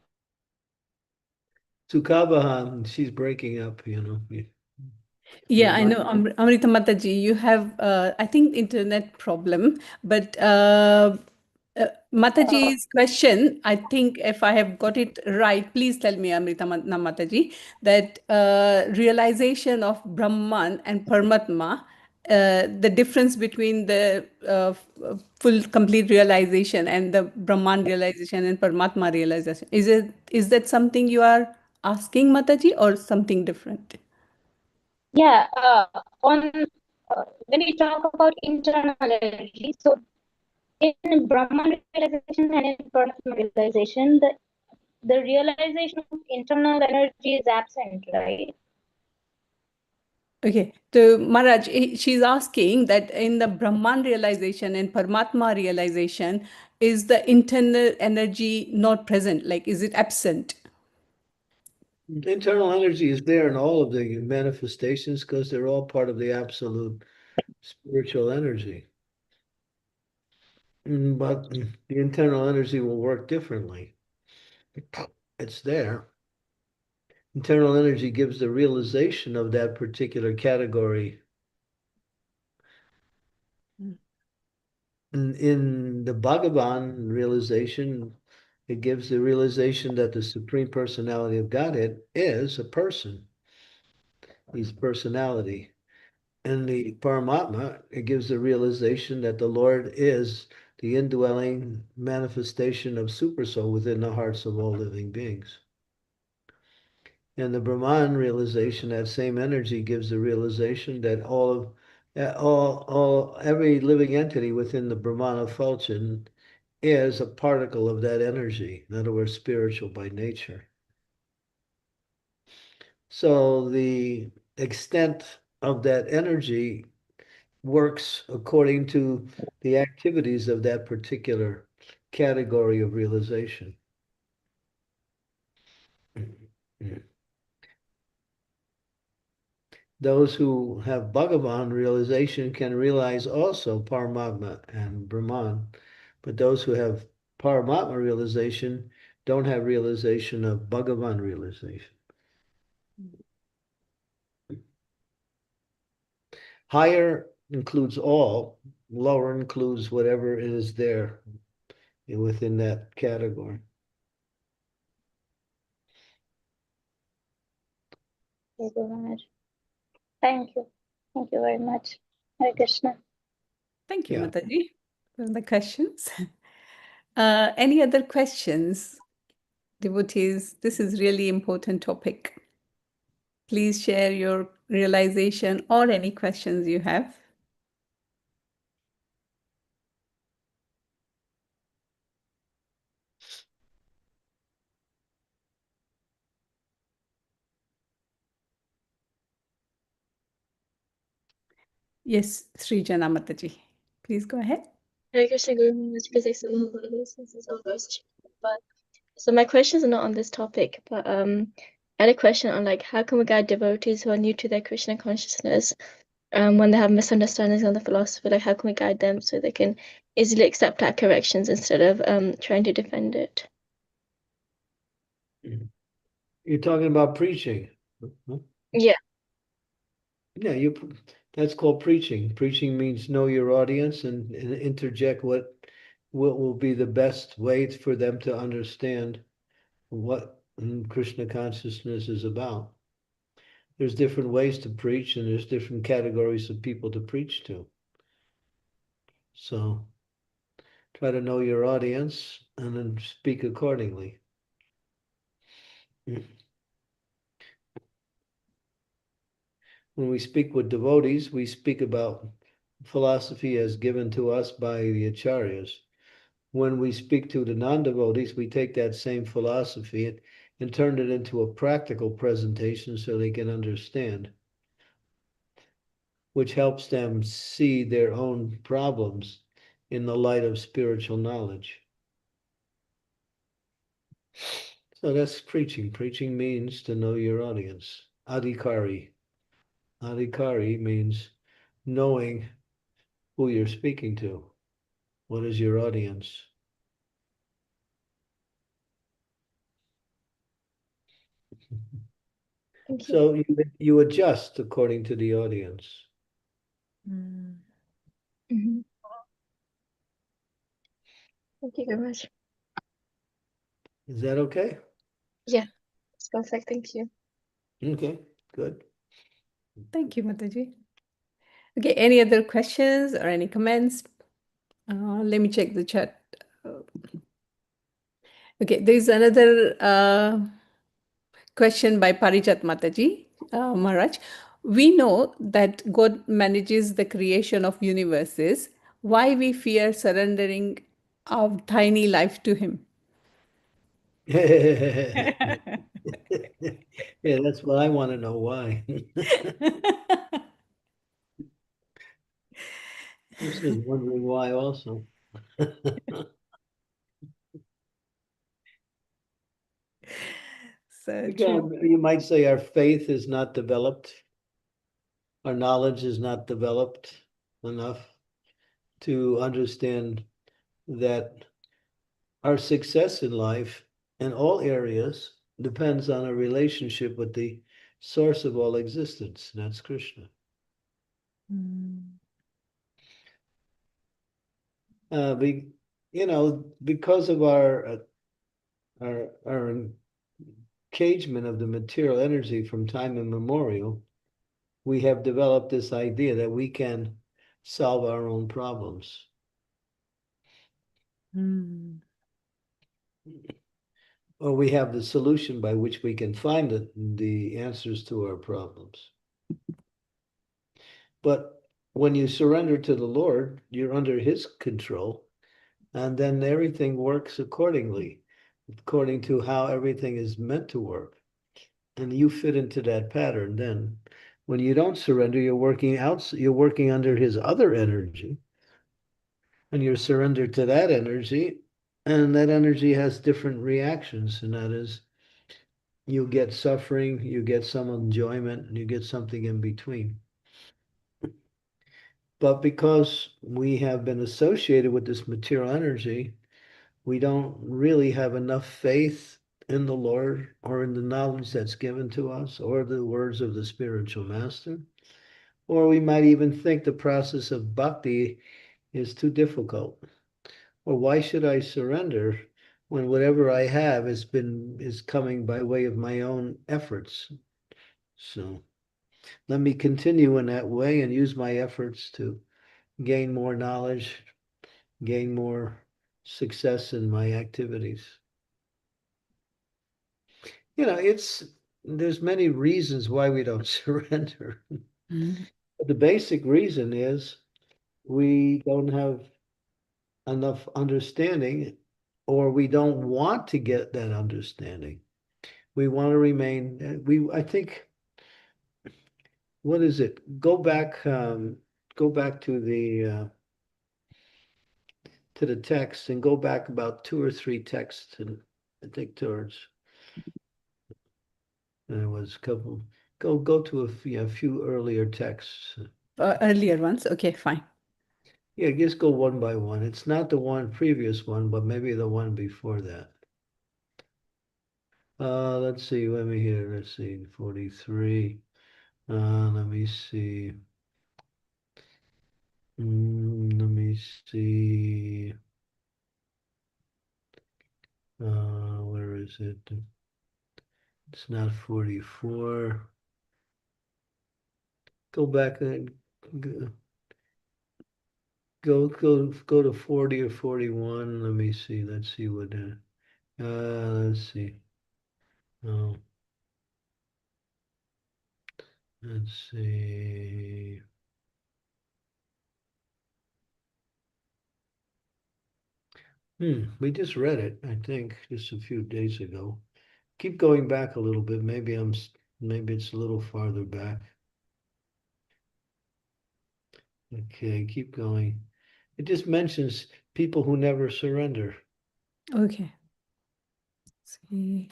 Sukhabahan, she's breaking up, Yeah, I Remind- know, Amrita Mataji, you have, I think, internet problem, but Mataji's question, I think, if I have got it right, please tell me, Mataji, that realization of Brahman and Paramatma, the difference between the full complete realization and the Brahman realization and Paramatma realization, is that something you are asking, Mataji, or something different? yeah, on when we talk about internal energy, so in Brahman realization and in Paramatma realization, the realization of internal energy is absent, right? Okay, so Maharaj, she's asking that in the Brahman realization and Paramatma realization, is the internal energy not present? Like, is it absent? Internal energy is there in all of the manifestations because they're all part of the absolute spiritual energy. But the internal energy will work differently. It's there. Internal energy gives the realization of that particular category. In the Bhagavan realization, it gives the realization that the Supreme Personality of Godhead is a person. He's personality. In the Paramatma, it gives the realization that the Lord is the indwelling manifestation of Supersoul within the hearts of all living beings. And the Brahman realization, that same energy gives the realization that every living entity within the Brahmana Fulchin is a particle of that energy. In other words, spiritual by nature. So the extent of that energy works according to the activities of that particular category of realization. Those who have Bhagavan realization can realize also Paramatma and Brahman, but those who have Paramatma realization don't have realization of Bhagavan realization. Higher includes all, lower includes whatever is there within that category. Thank you, Maharaj. Thank you. Thank you very much. Hare Krishna. Thank you, Yeah. Mataji, for the questions. Any other questions, devotees? This is really important topic. Please share your realization or any questions you have. Yes, Srijana Mataji. Please go ahead. Hare Krishna Guru Maharaj, physics of this is all first. But so my questions are not on this topic, but I had a question on like how can we guide devotees who are new to their Krishna consciousness, when they have misunderstandings on the philosophy, like how can we guide them so they can easily accept our corrections instead of trying to defend it? You're talking about preaching. Yeah. Yeah, that's called preaching. Preaching means know your audience and interject what will be the best way for them to understand what Krishna consciousness is about. There's different ways to preach, and there's different categories of people to preach to. So try to know your audience and then speak accordingly. When we speak with devotees, we speak about philosophy as given to us by the acharyas. When we speak to the non-devotees, we take that same philosophy and turn it into a practical presentation so they can understand, which helps them see their own problems in the light of spiritual knowledge. So that's preaching. Preaching means to know your audience. Adhikari. Adhikari means knowing who you're speaking to. What is your audience? Thank you. So you adjust according to the audience. Mm-hmm. Thank you very much. Is that okay? Yeah, it's perfect. Thank you. Okay, good. Thank you, Mataji. Okay, any other questions or any comments? Let me check the chat. Okay, there is another question by Parijat Mataji, Maharaj. We know that God manages the creation of universes. Why we fear surrendering our tiny life to Him? Yeah, that's what I want to know why. Krishna's wondering why also. So Again, true. you might say our faith is not developed, our knowledge is not developed enough to understand that our success in life in all areas depends on a relationship with the source of all existence, and that's Krishna. Because of our encagement of the material energy from time immemorial, we have developed this idea that we can solve our own problems. Or we have the solution by which we can find the answers to our problems. But when you surrender to the Lord, you're under His control, and then everything works accordingly, according to how everything is meant to work. And you fit into that pattern then. When you don't surrender, you're working under His other energy, and you're surrendered to that energy, And that energy has different reactions, and that is you get suffering, you get some enjoyment, and you get something in between. But because we have been associated with this material energy, we don't really have enough faith in the Lord or in the knowledge that's given to us or the words of the spiritual master. Or we might even think the process of bhakti is too difficult. Or why should I surrender when whatever I have is coming by way of my own efforts? So let me continue in that way and use my efforts to gain more knowledge, gain more success in my activities. There's many reasons why we don't surrender. But the basic reason is we don't have enough understanding, or we don't want to get that understanding. We want to remain, I think, what is it? Go back to the text and go back about 2 or 3 texts, and I think towards there was a couple. Go to a few earlier texts. Earlier ones. Okay, fine. Yeah, just go one by one. It's not the previous one, but maybe the one before that. Let's see. Let's see. 43. Let me see. Let me see. Where is it? It's not 44. Go back and go to 40 or 41. Let me see. Let's see what. Let's see. No. Let's see. We just read it, I think, just a few days ago. Keep going back a little bit. Maybe it's a little farther back. Okay, keep going. It just mentions people who never surrender. Okay. See.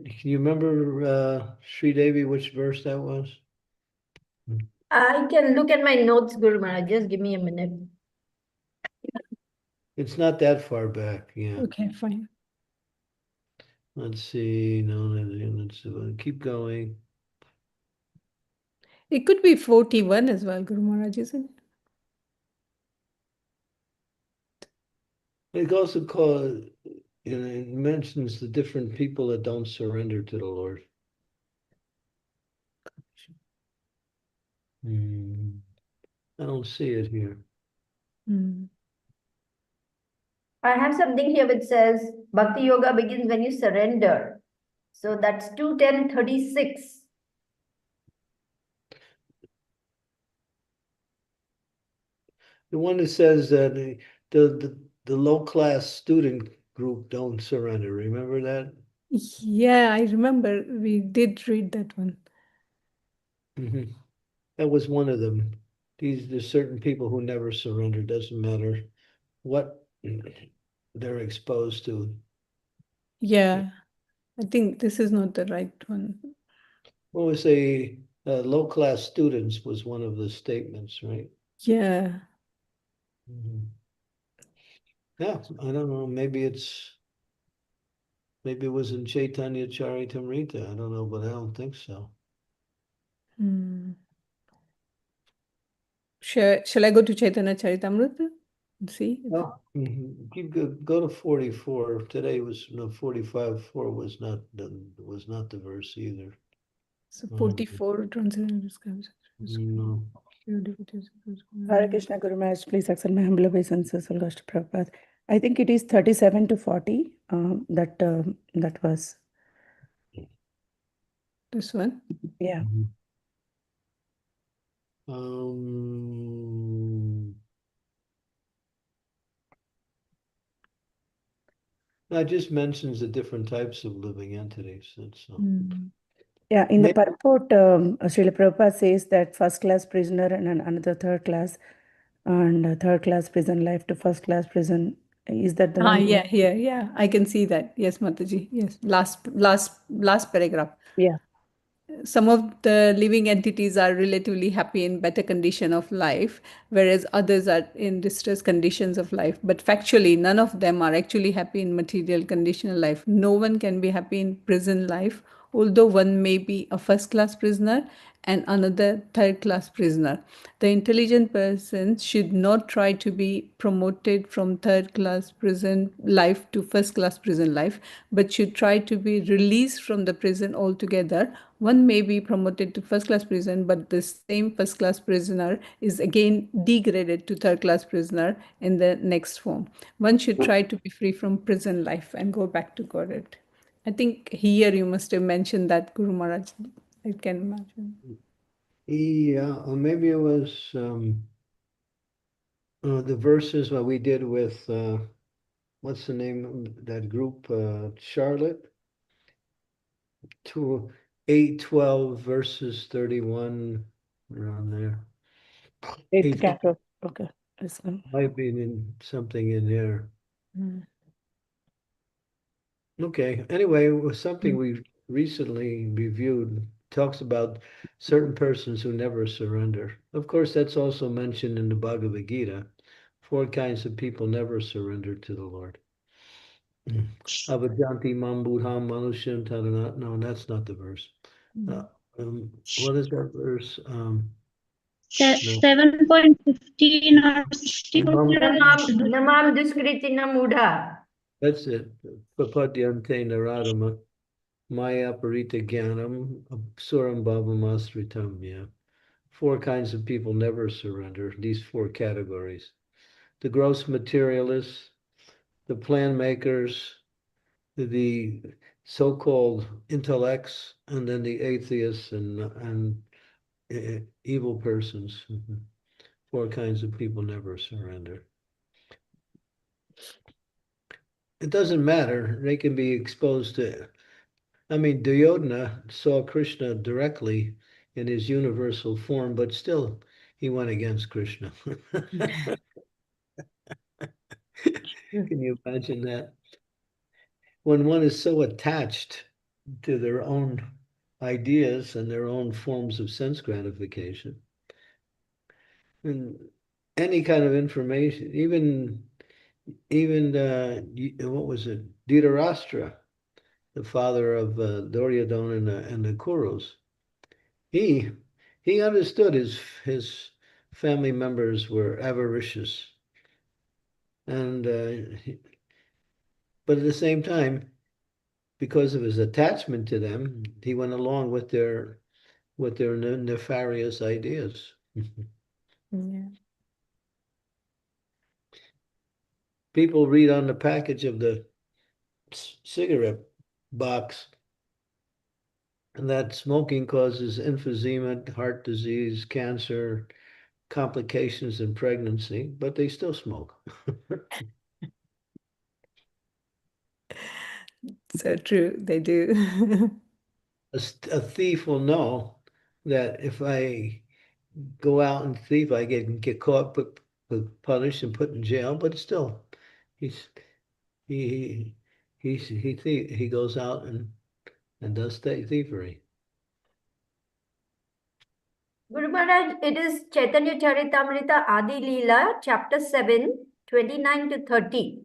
Can you remember, Sri Devi, which verse that was? I can look at my notes, Guru Maharaj. Just give me a minute. It's not that far back. Yeah. Okay, fine. Let's see. No, let's keep going. It could be 41 as well, Guru Maharaj, isn't it? It also it mentions the different people that don't surrender to the Lord. I don't see it here. I have something here which says Bhakti Yoga begins when you surrender. So that's 2:10:36. The one that says that the low class student group don't surrender. Remember that? Yeah, I remember we did read that one. That was one of them. There's certain people who never surrender. Doesn't matter what they're exposed to. Yeah, I think this is not the right one. What was a low class students was one of the statements, right? Yeah. Yeah, I don't know. Maybe it was in Chaitanya Charitamrita. I don't know, but I don't think so. Shall I go to Chaitanya Charitamrita and see? Go to 44. Today was 45. 4 was not the verse either. So 44 translation describes. No. Hare Krishna Guru Maharaj, please accept my humble obeisances, all goes to Prabhupada. I think it is 37 to 40. That was. This one? Yeah. That just mentions the different types of living entities. That's Yeah, in the purport, Srila Prabhupada says that first class prisoner and another third class, and third class prison life to first class prison Is that the Ah, one? yeah. I can see that. Yes, Mataji. Yes. Last paragraph. Yeah. Some of the living entities are relatively happy in better condition of life, whereas others are in distress conditions of life. But factually, none of them are actually happy in material conditional life. No one can be happy in prison life, although one may be a first class prisoner and another third class prisoner. The intelligent person should not try to be promoted from third class prison life to first class prison life, but should try to be released from the prison altogether. One may be promoted to first class prison, but the same first class prisoner is again degraded to third class prisoner in the next form. One should try to be free from prison life and go back to Godhead. I think here you must have mentioned that, Guru Maharaj. I can imagine. Yeah, or maybe it was the verses what we did with what's the name of that group? Charlotte, 8:12 verses 31 around there. Eighth 8 canto. Okay. This one. might be in something in there. Okay. Anyway, it was something we recently reviewed. Talks about certain persons who never surrender. Of course, that's also mentioned in the Bhagavad Gita. 4 kinds of people never surrender to the Lord. Avajanti Mambudham Manusham Tadanat. No, that's not the verse. What is that verse? No. 7.15 or 16. Namam Duskritina Mudha. That's it. Papadyante Naradama Maya Parita Gyanam Suram Bhavamasritam. Yeah. 4 kinds of people never surrender. These 4 categories. The gross materialists, the plan makers, the so-called intellects, and then the atheists and evil persons. 4 kinds of people never surrender. It doesn't matter. They can be exposed to. I mean, Duryodhana saw Krishna directly in his universal form, but still he went against Krishna. Can you imagine that? When one is so attached to their own ideas and their own forms of sense gratification, and any kind of information, even what was it, Dhritarashtra, the father of Duryodhana and the Kurus, he understood his family members were avaricious, and but at the same time, because of his attachment to them, he went along with their nefarious ideas. Yeah. People read on the package of the cigarette box that smoking causes emphysema, heart disease, cancer, complications in pregnancy, but they still smoke. So true, they do. A thief will know that if I go out and thief, I get caught, put punished, and put in jail. But still, he's he he goes out and does thievery. Guru Maharaj, it is Chaitanya Charitamrita Adi Leela, chapter 7, 29 to 30.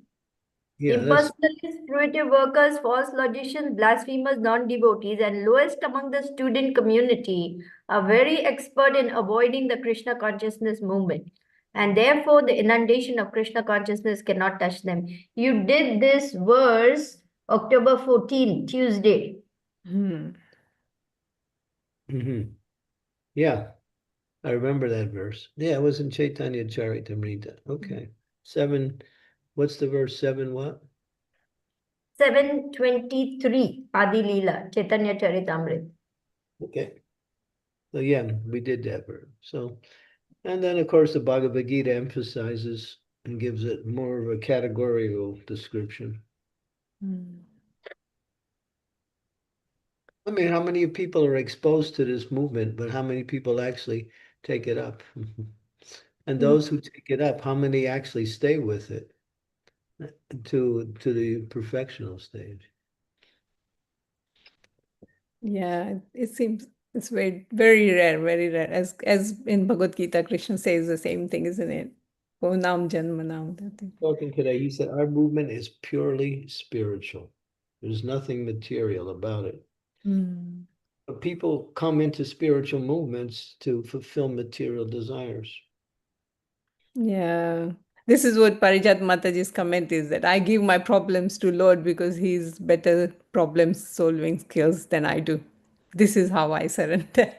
Yeah, that's Impersonalists, fruitive workers, false logicians, blasphemers, non-devotees, and lowest among the student community are very expert in avoiding the Krishna consciousness movement. And therefore, the inundation of Krishna consciousness cannot touch them. You did this verse October 14, Tuesday. Yeah, I remember that verse. Yeah, it was in Chaitanya Charitamrita. Okay. 7, what's the verse? 7 what? 723, Adi Leela, Chaitanya Charitamrita. Okay. So yeah, we did that verse. So, and then of course the Bhagavad Gita emphasizes and gives it more of a categorical description. I mean, how many people are exposed to this movement, but how many people actually take it up? And those who take it up, how many actually stay with it? to the perfectional stage. Yeah, it seems it's very, very rare, very rare. As in Bhagavad Gita, Krishna says the same thing, isn't it? Oh, Nam Janma Nam. That thing. Talking today, he said our movement is purely spiritual. There's nothing material about it. Mm. But people come into spiritual movements to fulfill material desires. Yeah. This is what Parijat Mataji's comment is, that I give my problems to Lord because he's better problem solving skills than I do. This is how I surrender.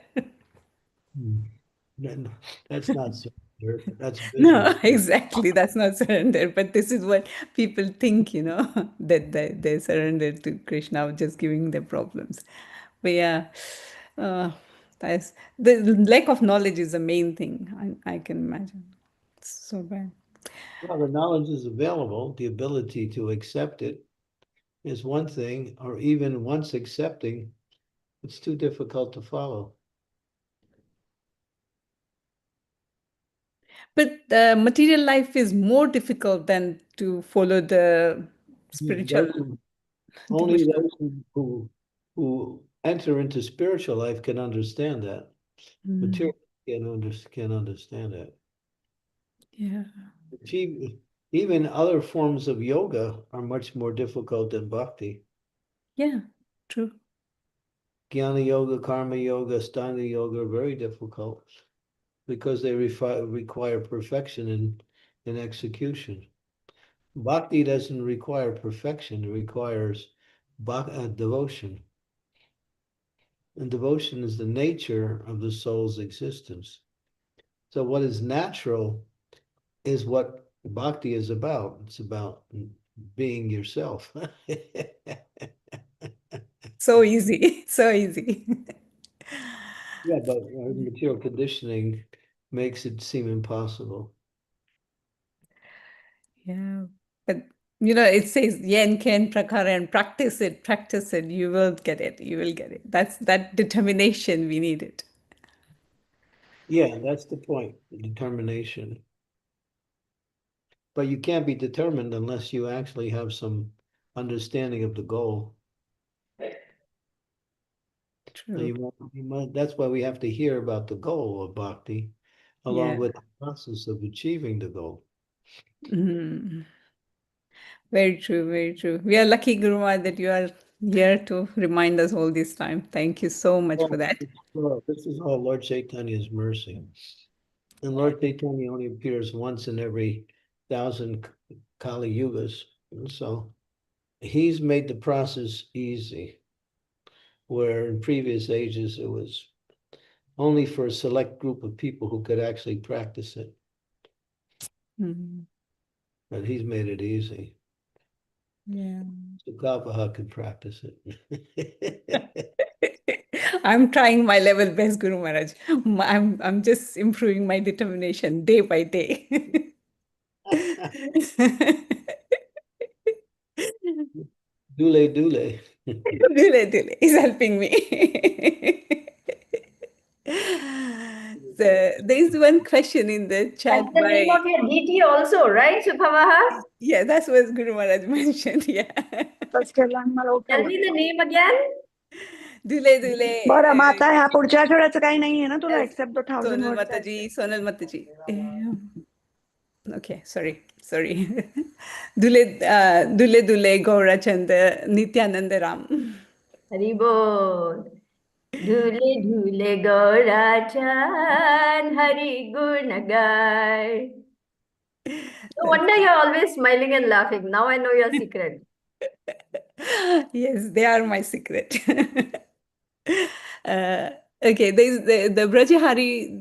Then that's not surrender, that's No, business. exactly. That's not surrender. But this is what people think, that they surrender to Krishna, just giving their problems. But yeah, uh, that's the lack of knowledge is the main thing. I can imagine. It's so bad. Well, the knowledge is available, the ability to accept it is one thing, or even once accepting, it's too difficult to follow. But the material life is more difficult than to follow the spiritual Only devotional. those who enter into spiritual life can understand that. Mm, Material can understand that. yeah. Even other forms of yoga are much more difficult than bhakti. Yeah, true. Jnana yoga, karma yoga, stanga yoga are very difficult because they require perfection in execution. Bhakti doesn't require perfection, it requires devotion. And devotion is the nature of the soul's existence. So what is natural is what bhakti is about. It's about being yourself. So easy. So easy. Yeah, but material conditioning makes it seem impossible. Yeah. But it says yen ken prakara, and practice it, you will get it. You will get it. That's that determination we needed. Yeah, that's the point, the determination. But you can't be determined unless you actually have some understanding of the goal. True. That's why we have to hear about the goal of bhakti, along Yeah. with the process of achieving the goal. Mhm. Very true, very true. We are lucky, Guru Maharaj, that you are here to remind us all this time. Thank you so much for that. Well, this is all Lord Chaitanya's mercy. And Lord Chaitanya only appears once in every 1,000 Kali Yugas. So he's made the process easy, where in previous ages it was only for a select group of people who could actually practice it. Mhm. But he's made it easy. Yeah. So Kalpaha could practice it. I'm trying my level best, Guru Maharaj. I'm just improving my determination day by day. Dule dule. Dule Dule is helping me. So there is one question in the That's chat the name by, of your deity also, right, Sukhavaha? yeah, that's what Guru Maharaj mentioned. Yeah. Tell me the name again. Dule Dule. बरं मग आता ह्या पुढच्या आठवड्याचं काही नाहीये ना तुला Yes. Except the 1000 Sonal word Mataji, Sonal Mataji. Okay, sorry. Dule Dule Gaurachanda Nityananda Ram. Haribol. Dhule dhule gaura chan hari gun gai. No wonder you're always smiling and laughing. Now I know your secret. Yes, they are my secret. uh, okay, there's the Brajahari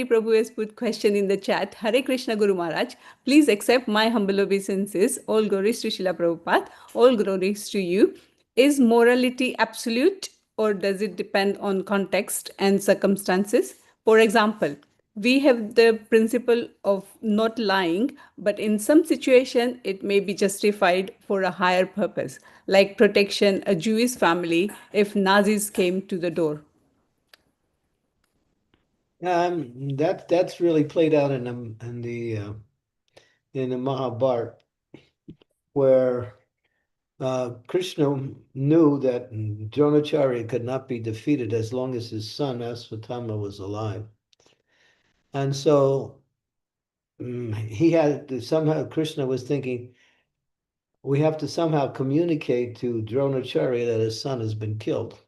Prabhu has put question in the chat. Hare Krishna Guru Maharaj, please accept my humble obeisances. All glories to Srila Prabhupada. All glories to you. Is morality absolute, or does it depend on context and circumstances? For example, we have the principle of not lying, but in some situation it may be justified for a higher purpose, like protection a Jewish family if Nazis came to the door. That's really played out in the Mahabharata. where Krishna knew that Dronacharya could not be defeated as long as his son Asvatthama was alive. And so he had to somehow, Krishna was thinking, we have to somehow communicate to Dronacharya that his son has been killed.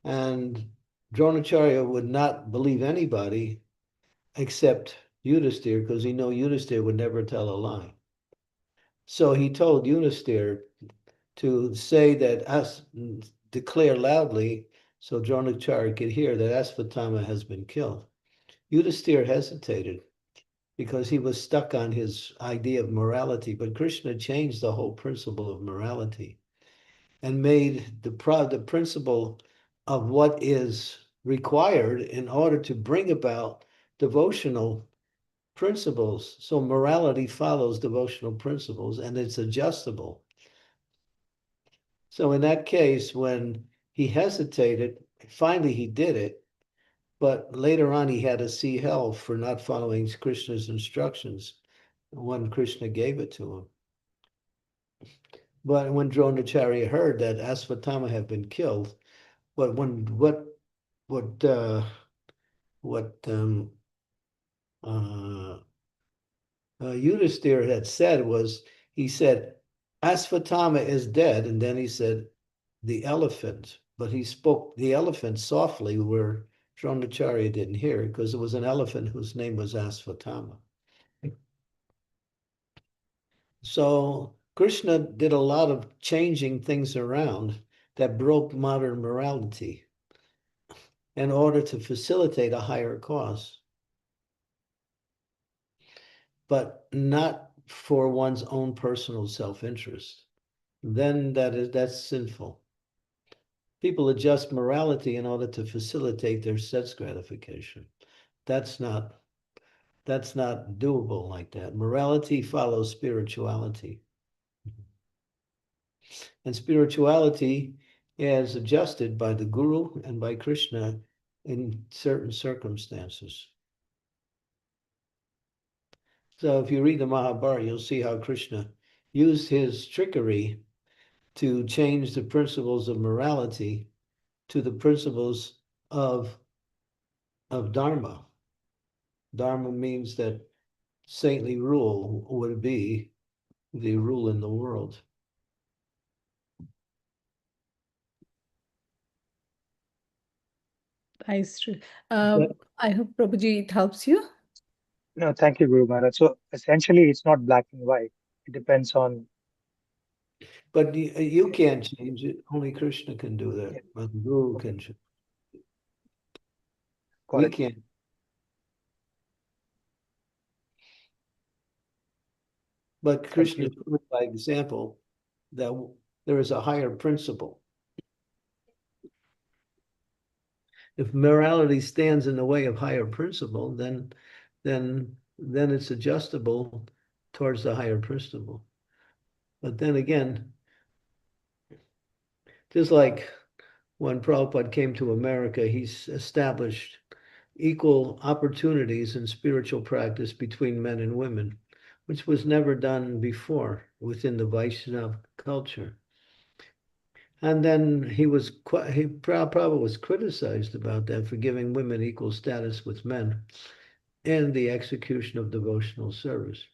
And Dronacharya would not believe anybody except Yudhisthira, because he knew Yudhisthira would never tell a lie. So he told Yudhisthira to say that, declare loudly, so Dronacharya could hear that Asvatthama has been killed. Yudhisthira hesitated because he was stuck on his idea of morality, but Krishna changed the whole principle of morality and made the principle of what is required in order to bring about devotional principles. So morality follows devotional principles, and it's adjustable. So in that case, when he hesitated, finally he did it, but later on he had to see hell for not following Krishna's instructions when Krishna gave it to him. But when Dronacharya heard that Asvatthama had been killed, but what Yudhisthira had said was, he said, Asvatthama is dead, and then he said, the elephant, but he spoke the elephant softly where Dronacharya didn't hear it, because it was an elephant whose name was Asvatthama. So Krishna did a lot of changing things around that broke modern morality in order to facilitate a higher cause, but not for one's own personal self-interest. Then that's sinful. People adjust morality in order to facilitate their sense gratification. That's not doable like that. Morality follows spirituality. And spirituality is adjusted by the Guru and by Krishna in certain circumstances. So if you read the Mahabharata, you'll see how Krishna used his trickery to change the principles of morality to the principles of Dharma. Dharma means that saintly rule would be the rule in the world. Nice. I hope Prabhuji it helps you. No, thank you, Guru Maharaj. So essentially, it's not black and white. It depends on. But you can't change it. Only Krishna can do that. Yeah. But the Guru can change. Got We it. can't. But Krishna proved by example that there is a higher principle. If morality stands in the way of higher principle, then it's adjustable towards the higher principle. But then again, just like when Prabhupada came to America, he's established equal opportunities in spiritual practice between men and women, which was never done before within the Vaishnava culture. And then Prabhupada was criticized about that for giving women equal status with men in the execution of devotional service.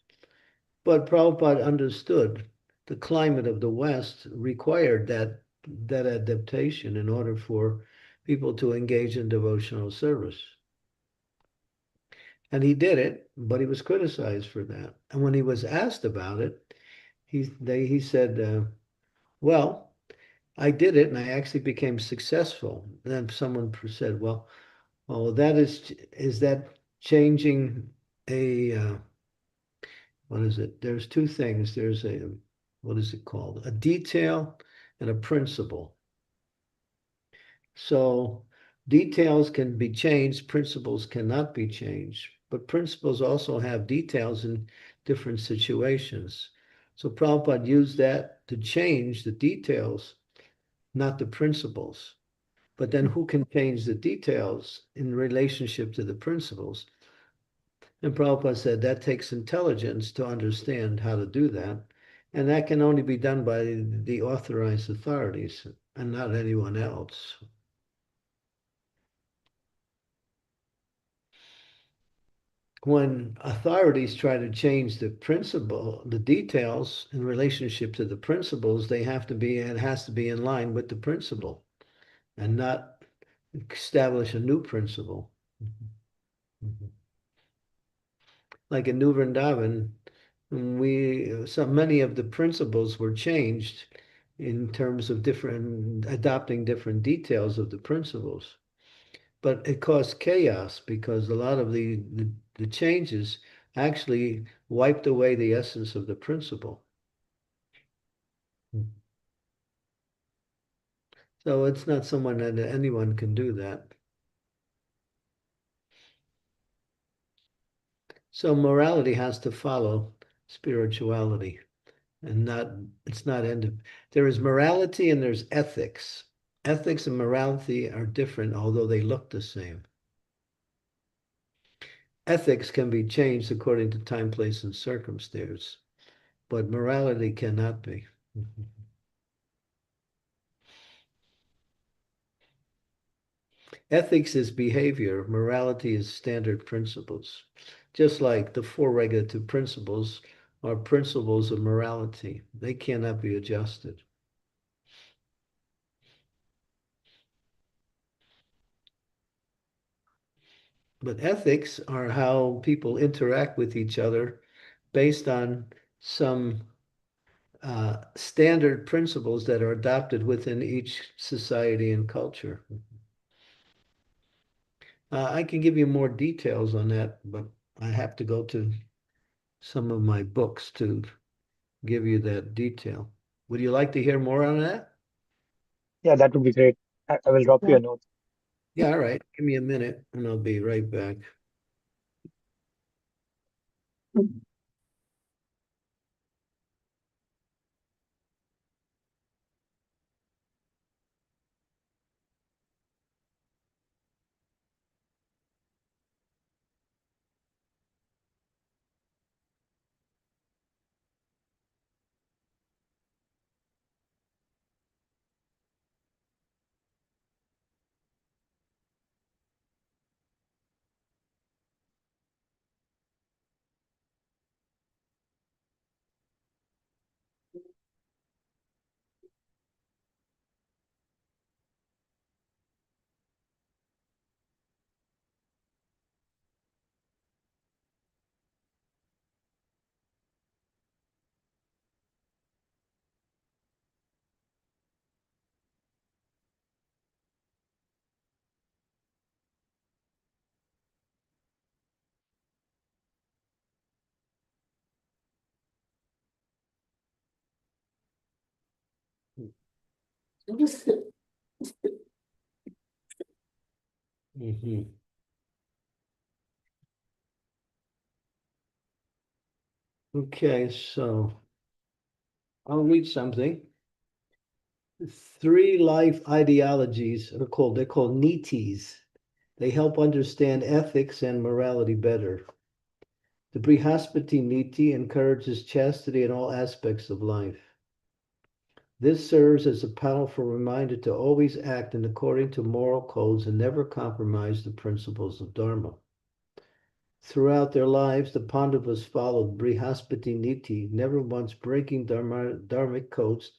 But Prabhupada understood the climate of the West required that adaptation in order for people to engage in devotional service. And he did it, but he was criticized for that. And when he was asked about it, he said, well, I did it and I actually became successful. And then someone said, well, that is that changing a, what is it? There's two things. There's a, what is it called? A detail and a principle. So details can be changed, principles cannot be changed, but principles also have details in different situations. So Prabhupada used that to change the details, not the principles. But then who can change the details in relationship to the principles? And Prabhupada said that takes intelligence to understand how to do that. And that can only be done by the authorized authorities and not anyone else. When authorities try to change the principle, the details in relationship to the principles, it has to be in line with the principle and not establish a new principle. Like in New Vrindavan, many of the principles were changed in terms of adopting different details of the principles. But it caused chaos because a lot of the changes actually wiped away the essence of the principle. So it's not someone that anyone can do that. So morality has to follow spirituality and there is morality and there's ethics. Ethics and morality are different, although they look the same. Ethics can be changed according to time, place, and circumstance, but morality cannot be. Ethics is behavior, morality is standard principles. Just like the four regulative principles are principles of morality, they cannot be adjusted. But ethics are how people interact with each other based on some standard principles that are adopted within each society and culture. I can give you more details on that, but I have to go to some of my books to give you that detail. Would you like to hear more on that? Yeah, that would be great. I will drop you a note. Yeah, all right. Give me a minute and I'll be right back. Mhm. Okay, so I'll read something. 3 life ideologies they're called nitis. They help understand ethics and morality better. The Brihaspati Niti encourages chastity in all aspects of life. This serves as a powerful reminder to always act in according to moral codes and never compromise the principles of Dharma. Throughout their lives, the Pandavas followed Brihaspati Niti, never once breaking dharmic codes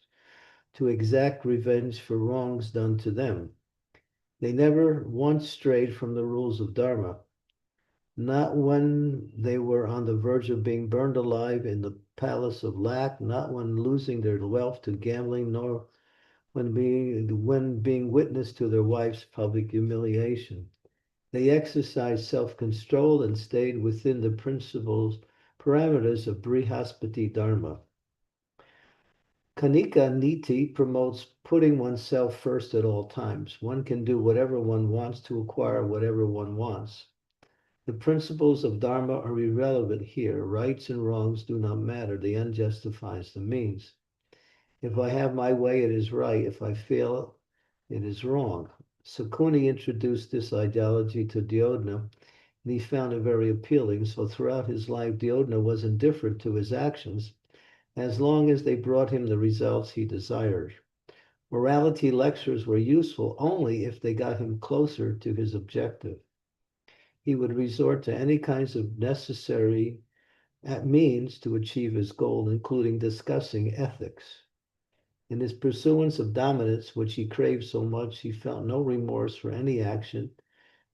to exact revenge for wrongs done to them. They never once strayed from the rules of Dharma, not when they were on the verge of being burned alive in the palace of lack, not when losing their wealth to gambling, nor when being witness to their wife's public humiliation. They exercised self-control and stayed within the parameters of Brihaspati Dharma. Kanika Niti promotes putting oneself first at all times. One can do whatever one wants to acquire whatever one wants. The principles of Dharma are irrelevant here. Rights and wrongs do not matter. The end justifies the means. If I have my way, it is right. If I fail, it is wrong. Sakuni introduced this ideology to Duryodhana, and he found it very appealing. So throughout his life, Duryodhana was indifferent to his actions, as long as they brought him the results he desired. Morality lectures were useful only if they got him closer to his objective. He would resort to any kinds of necessary means to achieve his goal, including discussing ethics. In his pursuance of dominance, which he craved so much, he felt no remorse for any action,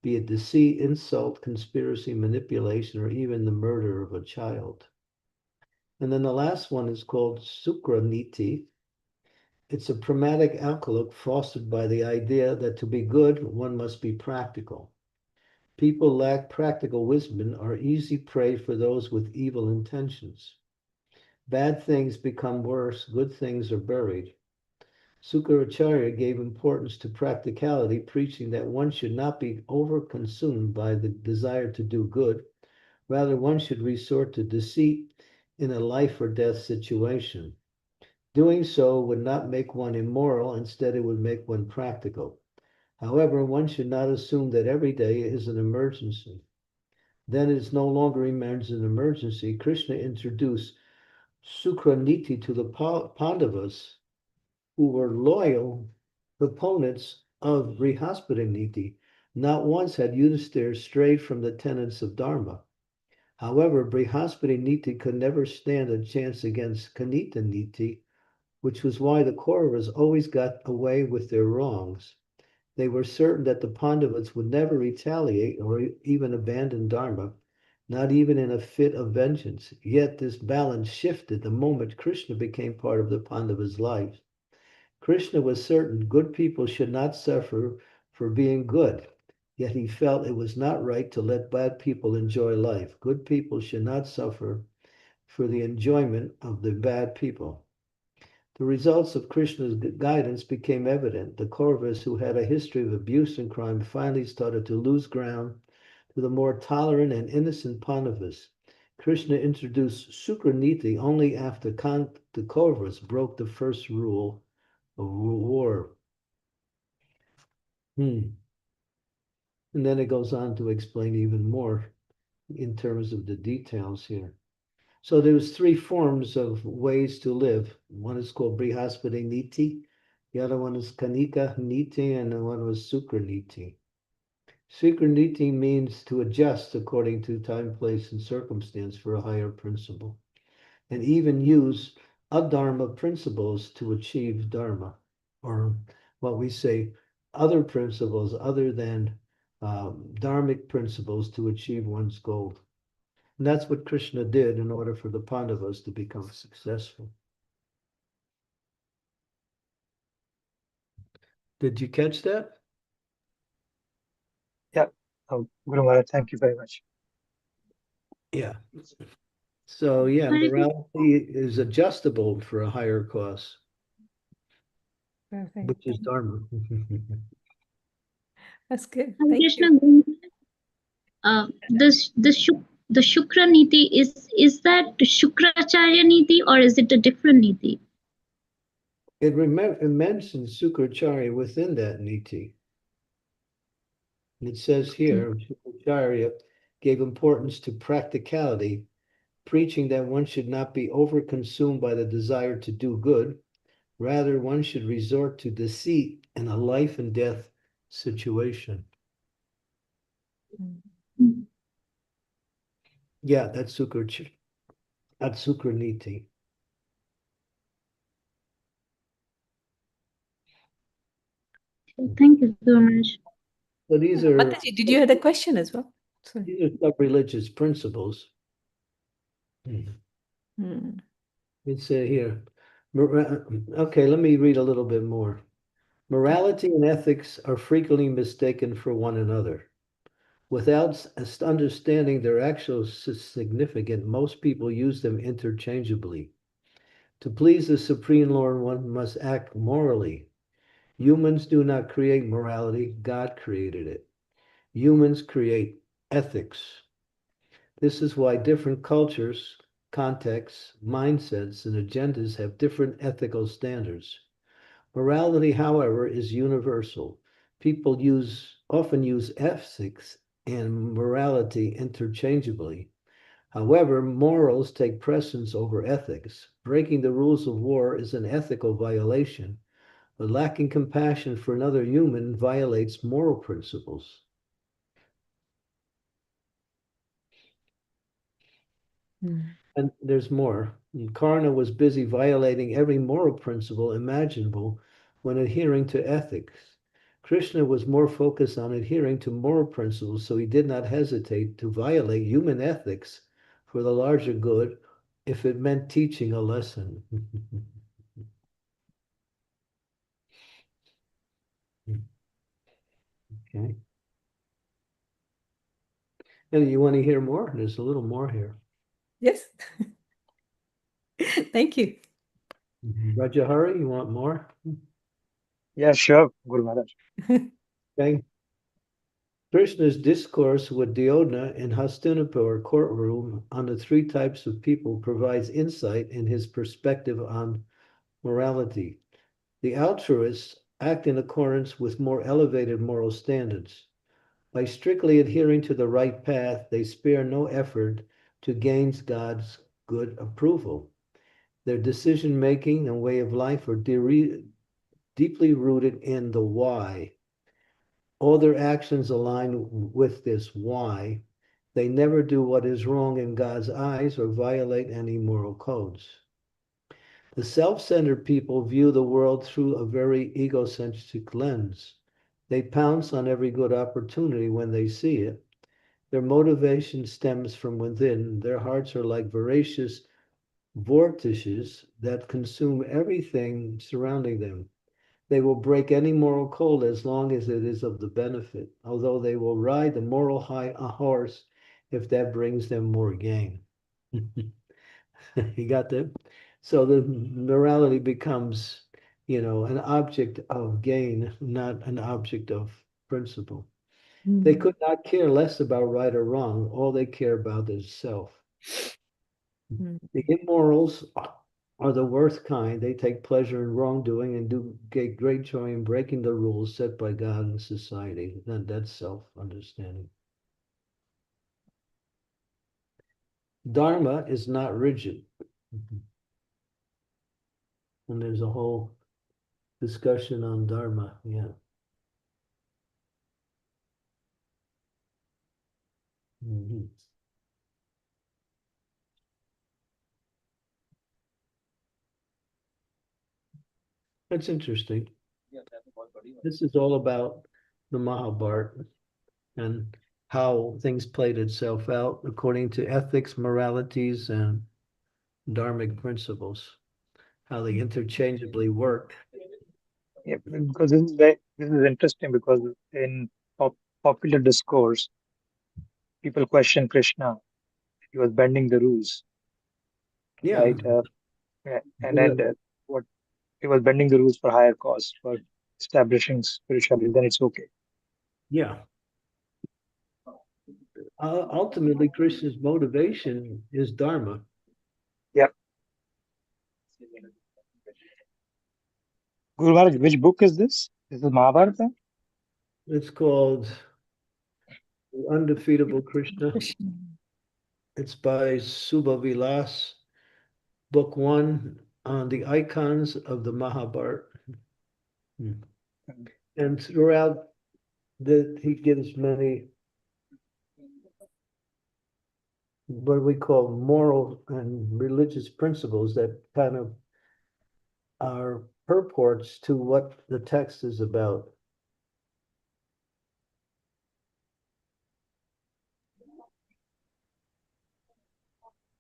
be it deceit, insult, conspiracy, manipulation, or even the murder of a child. And then the last one is called Sukraniti. It's a pragmatic outlook fostered by the idea that to be good, one must be practical. People lack practical wisdom and are easy prey for those with evil intentions. Bad things become worse, good things are buried. Sukaracharya gave importance to practicality, preaching that one should not be overconsumed by the desire to do good. Rather, one should resort to deceit in a life or death situation. Doing so would not make one immoral, instead it would make one practical. However, one should not assume that every day is an emergency. Then it no longer remains an emergency. Krishna introduced Sukraniti to the Pandavas, who were loyal proponents of Brihaspati. Not once had Yudhisthira strayed from the tenets of Dharma. However, Brihaspati could never stand a chance against Kanita Niti, which was why the Kauravas always got away with their wrongs. They were certain that the Pandavas would never retaliate or even abandon Dharma, not even in a fit of vengeance. Yet this balance shifted the moment Krishna became part of the Pandavas' lives. Krishna was certain good people should not suffer for being good, yet he felt it was not right to let bad people enjoy life. Good people should not suffer for the enjoyment of the bad people. The results of Krishna's guidance became evident. The Kauravas, who had a history of abuse and crime, finally started to lose ground to the more tolerant and innocent Pandavas. Krishna introduced Sukraniti only after the Kauravas broke the first rule of war. And then it goes on to explain even more in terms of the details here. So there's three forms of ways to live. One is called Brihaspati Niti, the other one is Kanika Niti, and the one was Sukraniti. Sukraniti means to adjust according to time, place, and circumstance for a higher principle, and even use adharma principles to achieve dharma, or what we say, other principles other than dharmic principles to achieve one's goal. And that's what Krishna did in order for the Pandavas to become successful. Did you catch that? Yeah, Guru Maharaj, thank you very much. Yeah. So yeah, morality is adjustable for a higher cause, Perfect. which is dharma. That's good. Hare Thank Krishna, you. the Shukra Niti is that Shukracharya Niti or is it a different Niti? It mentions Sukracharya within that niti. It says here, Sukracharya gave importance to practicality, preaching that one should not be overconsumed by the desire to do good. Rather, one should resort to deceit in a life and death situation. Yeah, that's Sukraniti. Thank you so much. So these are Mataji, did you have the question as well? Sorry. these are sub-religious principles. It's here. Okay, let me read a little bit more. Morality and ethics are frequently mistaken for one another. Without understanding their actual significance, most people use them interchangeably. To please the Supreme Lord, one must act morally. Humans do not create morality, God created it. Humans create ethics. This is why different cultures, contexts, mindsets, and agendas have different ethical standards. Morality, however, is universal. People often use ethics and morality interchangeably. However, morals take precedence over ethics. Breaking the rules of war is an ethical violation, but lacking compassion for another human violates moral principles. And there's more. Karna was busy violating every moral principle imaginable when adhering to ethics. Krishna was more focused on adhering to moral principles, so he did not hesitate to violate human ethics for the larger good if it meant teaching a lesson. Okay. And you want to hear more? There's a little more here. Yes. Thank you. Rajahari, you want more? Yeah, sure, Guru Maharaj. Okay. Krishna's discourse with Duryodhana in Hastinapur courtroom on the three types of people provides insight in his perspective on morality. The altruists act in accordance with more elevated moral standards. By strictly adhering to the right path, they spare no effort to gain God's good approval. Their decision-making and way of life are deeply rooted in the why. All their actions align with this why. They never do what is wrong in God's eyes or violate any moral codes. The self-centered people view the world through a very egocentric lens. They pounce on every good opportunity when they see it. Their motivation stems from within. Their hearts are like voracious vortices that consume everything surrounding them. They will break any moral code as long as it is of the benefit, although they will ride the moral high horse if that brings them more gain. You got that? So the morality becomes, an object of gain, not an object of principle. They could not care less about right or wrong. All they care about is self. The immorals are the worst kind. They take pleasure in wrongdoing and do get great joy in breaking the rules set by God and society. And that's self-understanding. Dharma is not rigid. And there's a whole discussion on Dharma. Yeah. Mhm. That's interesting. This is all about the Mahabharata and how things played itself out according to ethics, moralities, and dharmic principles, how they interchangeably work. Yeah, because this is interesting because in popular discourse, people question Krishna. He was bending the rules, Yeah, right? Yeah, and then what he was bending the rules for higher cause, for establishing spirituality. Then it's okay. yeah. Ultimately, Krishna's motivation is dharma. Yeah. Guru Maharaj, which book is this? This is Mahabharata? It's called The Undefeatable Krishna. It's by Subha Vilas, book 1 on the icons of the Mahabharata. And throughout he gives many what we call moral and religious principles that kind of are purports to what the text is about.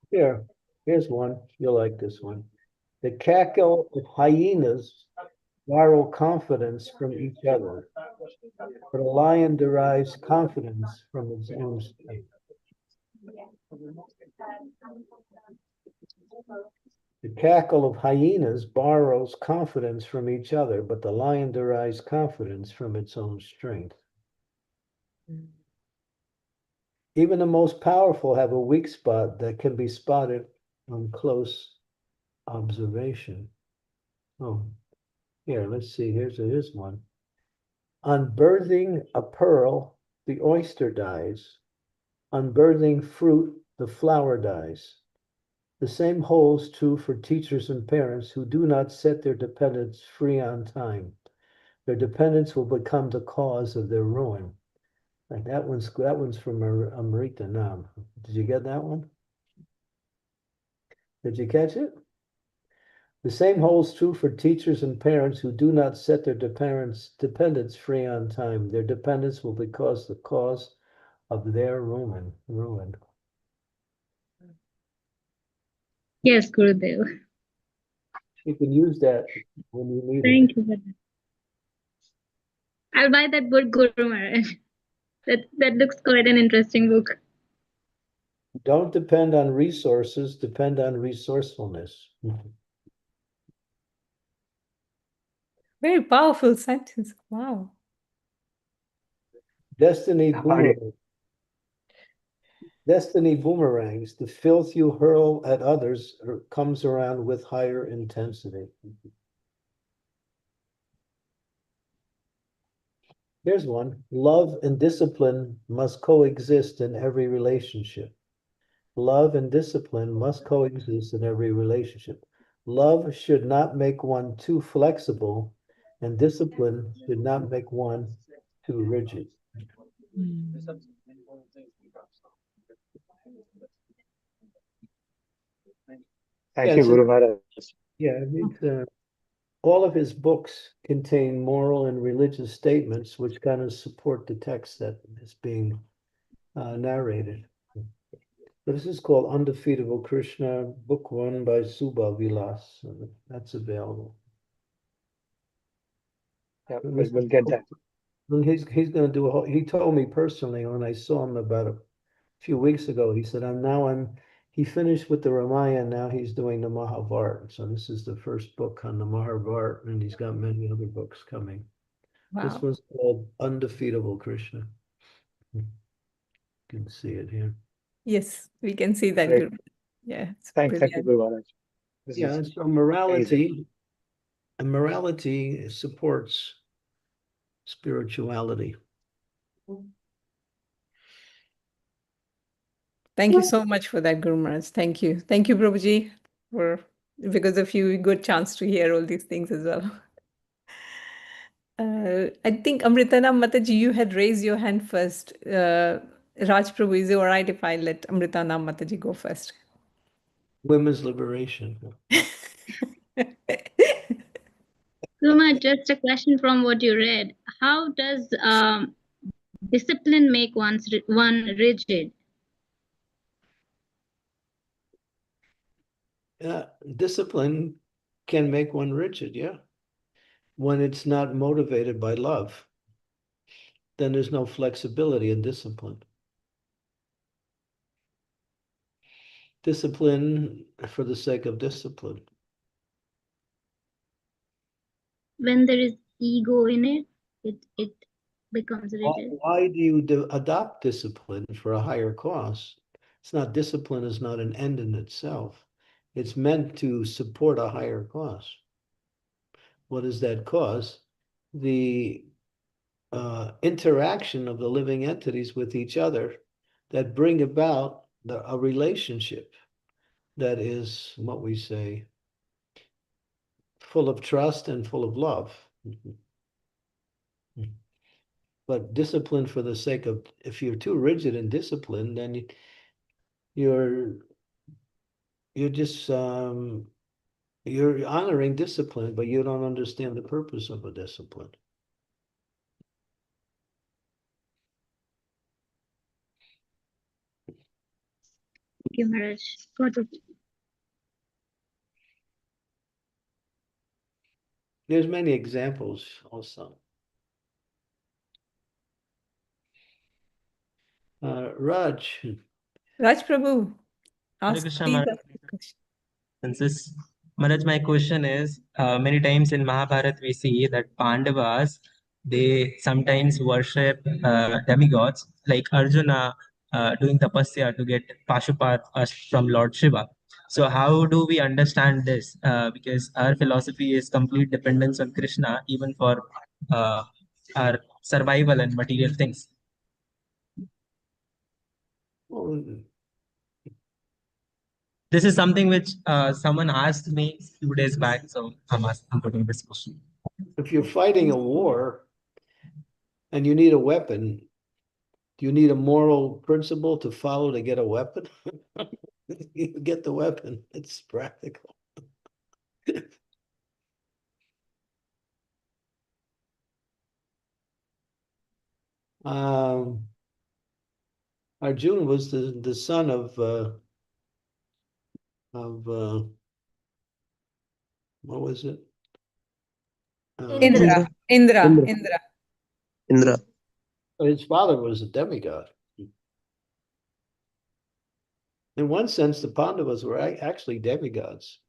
Here's one. You'll like this one. The cackle of hyenas borrow confidence from each other, but a lion derives confidence from its own strength. The cackle of hyenas borrows confidence from each other, but the lion derives confidence from its own strength. Even the most powerful have a weak spot that can be spotted on close observation. Oh, here, let's see. Here's one. On birthing a pearl, the oyster dies. On birthing fruit, the flower dies. The same holds true for teachers and parents who do not set their dependents free on time. Their dependents will become the cause of their ruin. And that one's from Amrita Nam. Did you get that one? Did you catch it? The same holds true for teachers and parents who do not set their dependents free on time. Their dependents will become the cause of their ruin. Yes, Gurudev. You can use that when you need it. Thank you for that. I'll buy that book, Guru Maharaj. That looks quite an interesting book. Don't depend on resources, depend on resourcefulness. Very powerful sentence. Wow. Destiny Hare. boomerangs. The filth you hurl at others comes around with higher intensity. Here's one. Love and discipline must coexist in every relationship. Love and discipline must coexist in every relationship. Love should not make one too flexible, and discipline should not make one too rigid. Thank you, Guru Maharaj. Yeah, all of his books contain moral and religious statements which kind of support the text that is being narrated. But this is called Undefeatable Krishna, Book 1 by Subha Vilas. That's available. Yeah, we'll get that. He's going to do a whole, he told me personally when I saw him about a few weeks ago, he said, he finished with the Ramayana, now he's doing the Mahabharata. So this is the first book on the Mahabharata, and he's got many other books coming. Wow. This one's called Undefeatable Krishna. You can see it here. Yes, we can see that. Great. Guru. Yeah, it's Thank you, brilliant. Guru Maharaj. This Yeah, is and so amazing. morality supports spirituality. Thank you so much for that, Guru Maharaj. Thank you. Thank you, Prabhuji, because of you, we got chance to hear all these things as well. I think Amritanam Mataji, you had raised your hand first. Raj Prabhu, is it all right if I let Amritanam Mataji go first? Women's liberation. Guru Maharaj, just a question from what you read. How does discipline make one rigid? Discipline can make one rigid, yeah. When it's not motivated by love, then there's no flexibility in discipline. Discipline for the sake of discipline. When there is ego in it, it becomes rigid. Why do you adopt discipline for a higher cause? It's not, discipline is not an end in itself. It's meant to support a higher cause. What is that cause? The interaction of the living entities with each other that bring about a relationship that is, what we say, full of trust and full of love. But discipline for the sake of, if you're too rigid in discipline, then you're just you're honoring discipline, but you don't understand the purpose of a discipline. Thank you, Maharaj. Got it. There's many examples also. Raj. Raj Prabhu, Hare Krishna, please Maharaj. ask the question. Since Maharaj, my question is, many times in Mahabharata we see that Pandavas, they sometimes worship demigods, like Arjuna doing tapasya to get Pashupat from Lord Shiva. So how do we understand this? Because our philosophy is complete dependence on Krishna, even for our survival and material things. Well, This is something which someone asked me a few days back, so I'm putting this question. If you're fighting a war and you need a weapon, do you need a moral principle to follow to get a weapon? You get the weapon. It's practical. Arjuna was the son of what was it? Indra. Indra. His father was a demigod. In one sense, the Pandavas were actually demigods.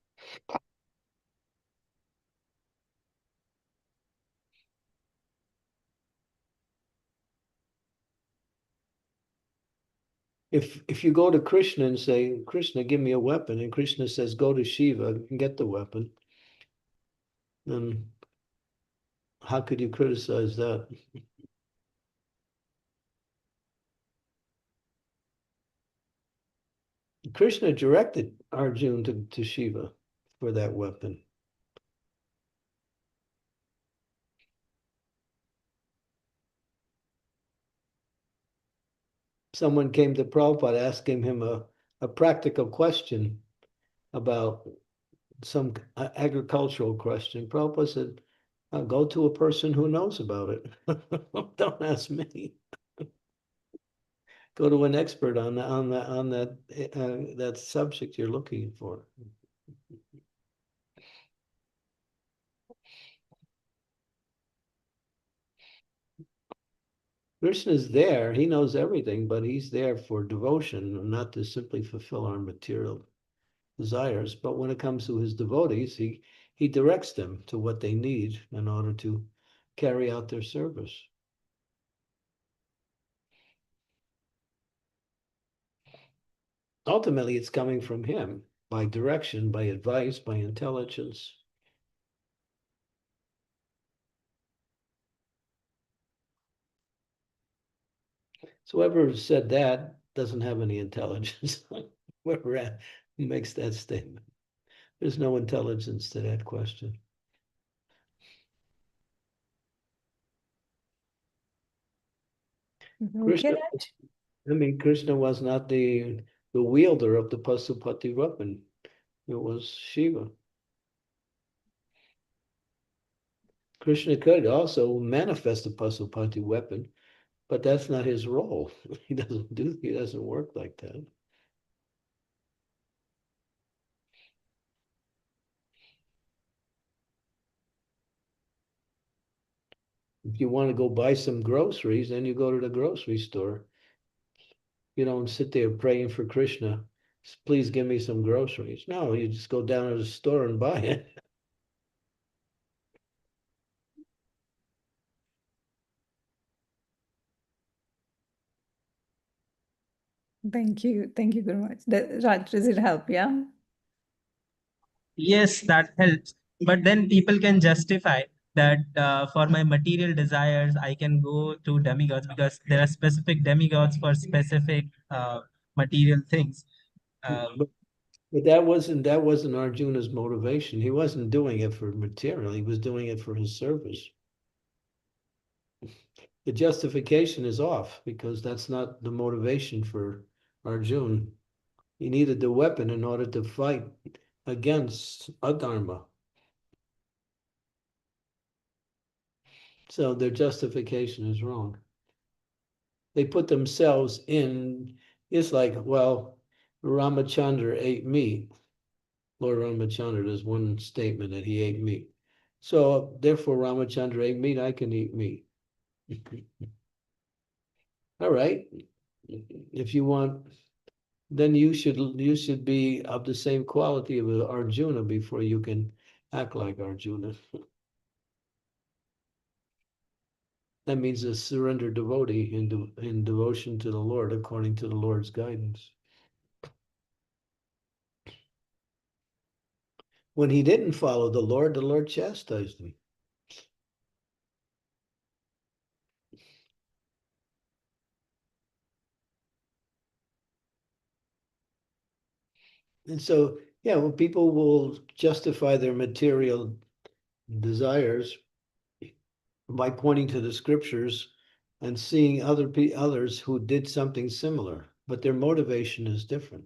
If you go to Krishna and say, Krishna, give me a weapon, and Krishna says, go to Shiva and get the weapon, then how could you criticize that? Krishna directed Arjuna to Shiva for that weapon. Someone came to Prabhupada asking him a practical question about some agricultural question. Prabhupada said, go to a person who knows about it. Don't ask me. Go to an expert on that subject you're looking for. Krishna is there. He knows everything, but he's there for devotion, not to simply fulfill our material desires. But when it comes to his devotees, he directs them to what they need in order to carry out their service. Ultimately, it's coming from him by direction, by advice, by intelligence. So whoever said that doesn't have any intelligence. Whoever makes that statement, there's no intelligence to that question. Krishna, Krishna was not the wielder of the Pasupati weapon. It was Shiva. Krishna could also manifest the Pasupati weapon, but that's not his role. He doesn't work like that. If you want to go buy some groceries, then you go to the grocery store. You don't sit there praying for Krishna, please give me some groceries. No, you just go down to the store and buy it. Thank you. Thank you very much. Raj, does it help? Yeah. Yes, that helps. But then people can justify that for my material desires, I can go to demigods because there are specific demigods for specific material things. But that wasn't Arjuna's motivation. He wasn't doing it for material. He was doing it for his service. The justification is off because that's not the motivation for Arjuna. He needed the weapon in order to fight against adharma. So their justification is wrong. They put themselves in, it's like, well, Ramachandra ate meat. Lord Ramachandra, there's one statement that he ate meat. So therefore Ramachandra ate meat, I can eat meat. All right. If you want, then you should be of the same quality of Arjuna before you can act like Arjuna. That means a surrendered devotee in devotion to the Lord according to the Lord's guidance. When he didn't follow the Lord chastised him. And so, yeah, well, people will justify their material desires by pointing to the scriptures and seeing others who did something similar, but their motivation is different.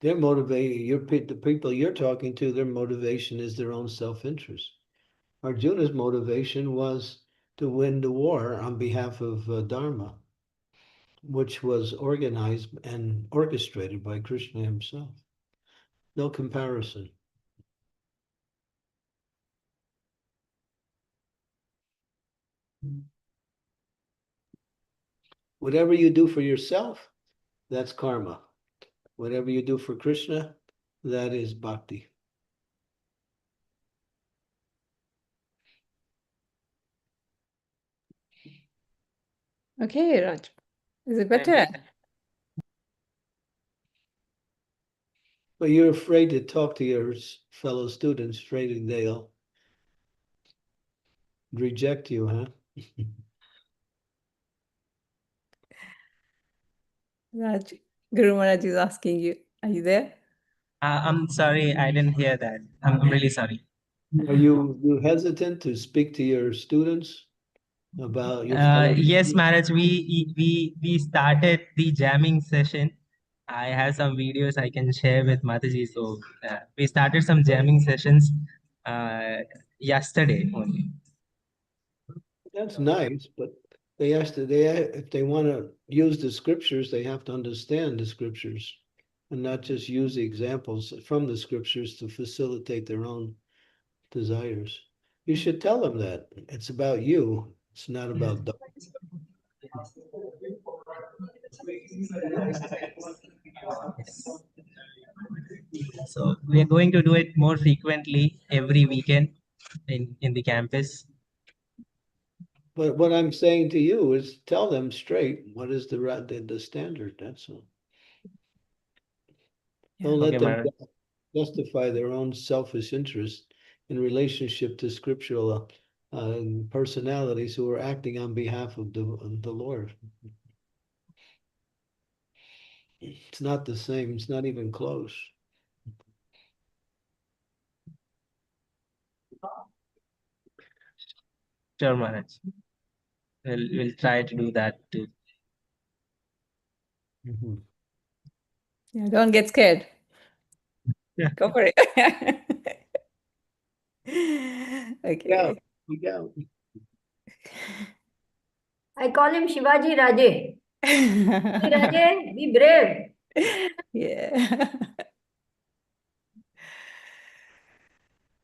They're motivated, the people you're talking to, their motivation is their own self-interest. Arjuna's motivation was to win the war on behalf of Dharma, which was organized and orchestrated by Krishna himself. No comparison. Whatever you do for yourself, that's karma. Whatever you do for Krishna, that is bhakti. Okay, Raj. Is it better? But you're afraid to talk to your fellow students, afraid they'll reject you, huh? Raj, Guru Maharaj is asking you. Are you there? I'm sorry, I didn't hear that. I'm really sorry. Are you hesitant to speak to your students about your fellow Yes, students? Maharaj, we started the jamming session. I have some videos I can share with Mataji. So we started some jamming sessions yesterday only. That's nice, but if they want to use the scriptures, they have to understand the scriptures and not just use the examples from the scriptures to facilitate their own desires. You should tell them that it's about you. It's not about them. So we are going to do it more frequently every weekend in the campus. But what I'm saying to you is tell them straight what is the standard. That's all. Don't Okay, let them Maharaj. justify their own selfish interest in relationship to scriptural personalities who are acting on behalf of the Lord. It's not the same. It's not even close. Sure, Maharaj. We'll try to do that too. Yeah, don't get scared. Yeah. Go for it. Okay. Yeah. I call him Shivaji Raje. Raje, be brave. Yeah.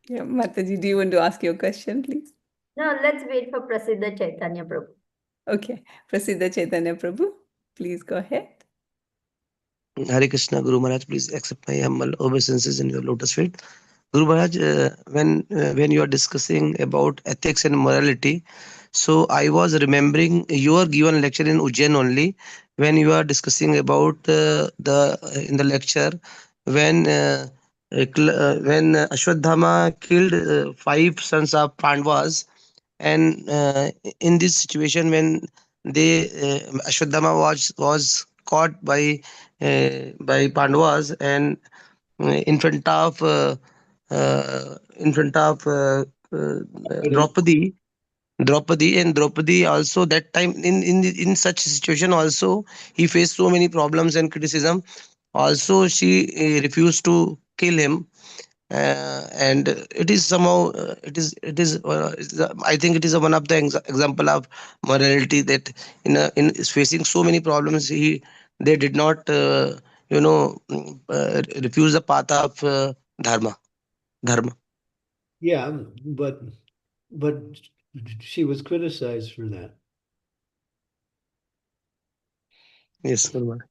Yeah, Mataji, do you want to ask your question, please? Now let's wait for Prasiddha Chaitanya Prabhu. Okay. Prasiddha Chaitanya Prabhu, please go ahead. Hare Krishna, Guru Maharaj, please accept my humble obeisances in your lotus feet. Guru Maharaj, when you are discussing about ethics and morality, so I was remembering your given lecture in Ujjain only, when you are discussing about in the lecture when Ashwadhama killed 5 sons of Pandavas, and in this situation when they Ashwadhama was caught by Pandavas, and in front of in front of Draupadi. Draupadi also that time in such situation also he faced so many problems and criticism. Also, she refused to kill him, and it is somehow I think it is one of the example of morality, that in is facing so many problems, they did not refuse the path of dharma. Yeah, but she was criticized for that. Yes, Guru Maharaj.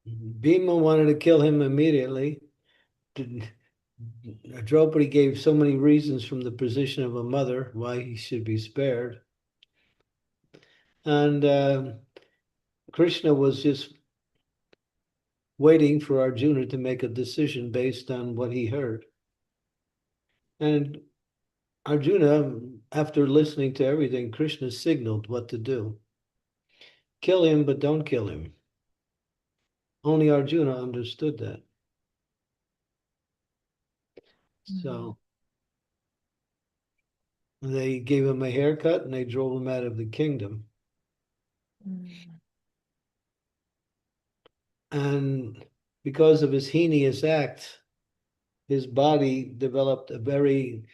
Bhima wanted to kill him immediately. Draupadi gave so many reasons from the position of a mother why he should be spared. And Krishna was just waiting for Arjuna to make a decision based on what he heard. And Arjuna after listening to everything, Krishna signaled what to do. Kill him, but don't kill him. Only Arjuna understood that. So they gave him a haircut and they drove him out of the kingdom. And because of his heinous act, his body developed a very,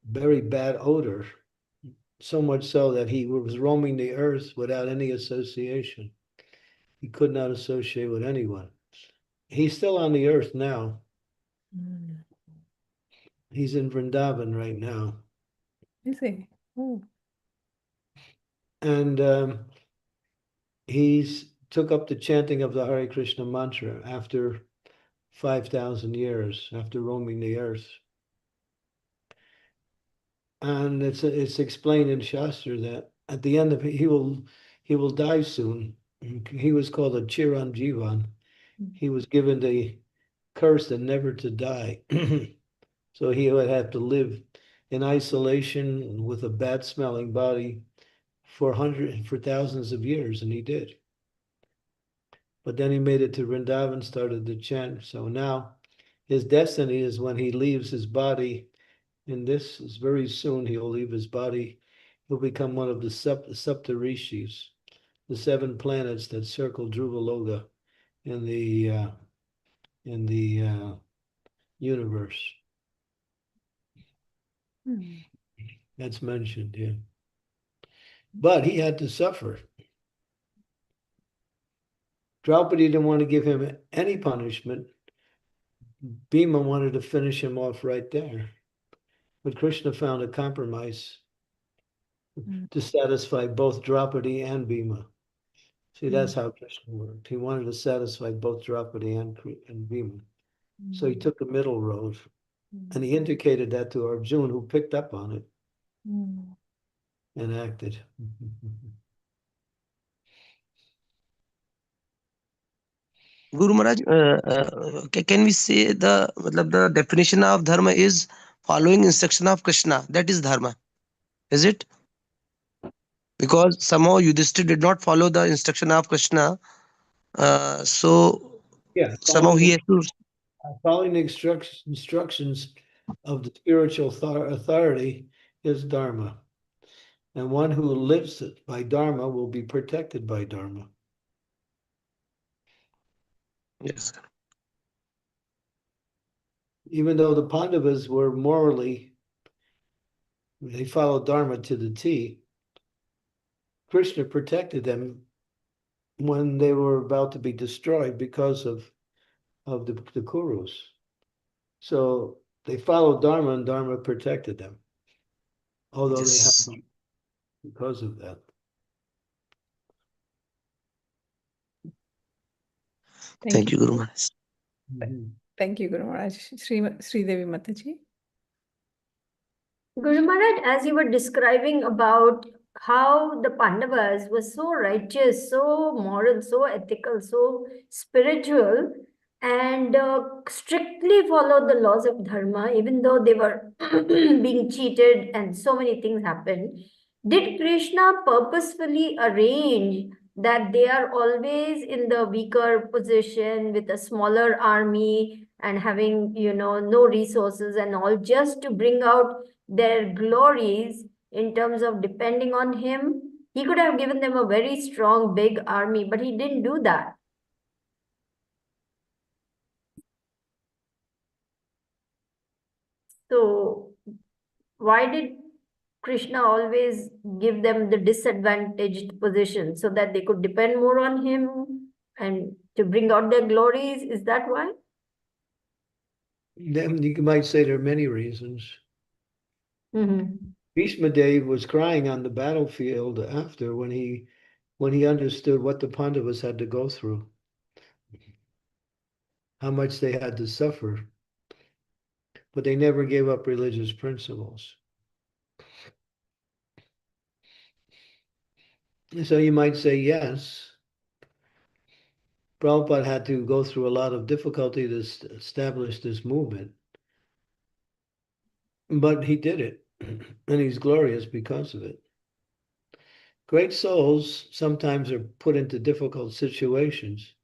very bad odor, so much so that he was roaming the earth without any association. He could not associate with anyone. He's still on the earth now. He's in Vrindavan right now. Is he? Oh. And he's took up the chanting of the Hare Krishna mantra after 5,000 years, after roaming the earth. And it's explained in Shastra that at the end of it, he will die soon. He was called a Chiranjivan. He was given the curse and never to die. So he would have to live in isolation with a bad smelling body for thousands of years, and he did. But then he made it to Vrindavan, started to chant. So now his destiny is when he leaves his body, and this is very soon he'll leave his body. He'll become one of the Sapta Rishis, the 7 planets that circle Dhruvaloka in the universe. That's mentioned, yeah. But he had to suffer. Draupadi didn't want to give him any punishment. Bhima wanted to finish him off right there. But Krishna found a compromise to satisfy both Draupadi and Bhima. See, that's how Krishna worked. He wanted to satisfy both Draupadi and Bhima. So he took the middle road. And he indicated that to Arjuna, who picked up on it and acted. Guru Maharaj, can we say the definition of dharma is following instruction of Krishna? That is dharma, is it? Because somehow Yudhishthira did not follow the instruction of Krishna, so Yeah, somehow he has to. following the instructions of the spiritual authority is dharma. And one who lives by dharma will be protected by dharma. Yes. Even though the Pandavas were morally, they followed dharma to the T, Krishna protected them when they were about to be destroyed because of the Kurus. So they followed dharma and dharma protected them. Although Yes. they had because of that. Thank you, Guru Maharaj. Thank you, Guru Maharaj. Sri Devi Mataji. Guru Maharaj, as you were describing about how the Pandavas were so righteous, so moral, so ethical, so spiritual, and strictly followed the laws of dharma, even though they were being cheated and so many things happened, did Krishna purposefully arrange that they are always in the weaker position with a smaller army and having, no resources and all, just to bring out their glories in terms of depending on him? He could have given them a very strong, big army, but he didn't do that. So why did Krishna always give them the disadvantaged position so that they could depend more on him and to bring out their glories? Is that why? Then you might say there are many reasons. Bhishma Dev was crying on the battlefield after when he understood what the Pandavas had to go through, how much they had to suffer, but they never gave up religious principles. So you might say, yes, Prabhupada had to go through a lot of difficulty to establish this movement, but he did it. and he's glorious because of it. Great souls sometimes are put into difficult situations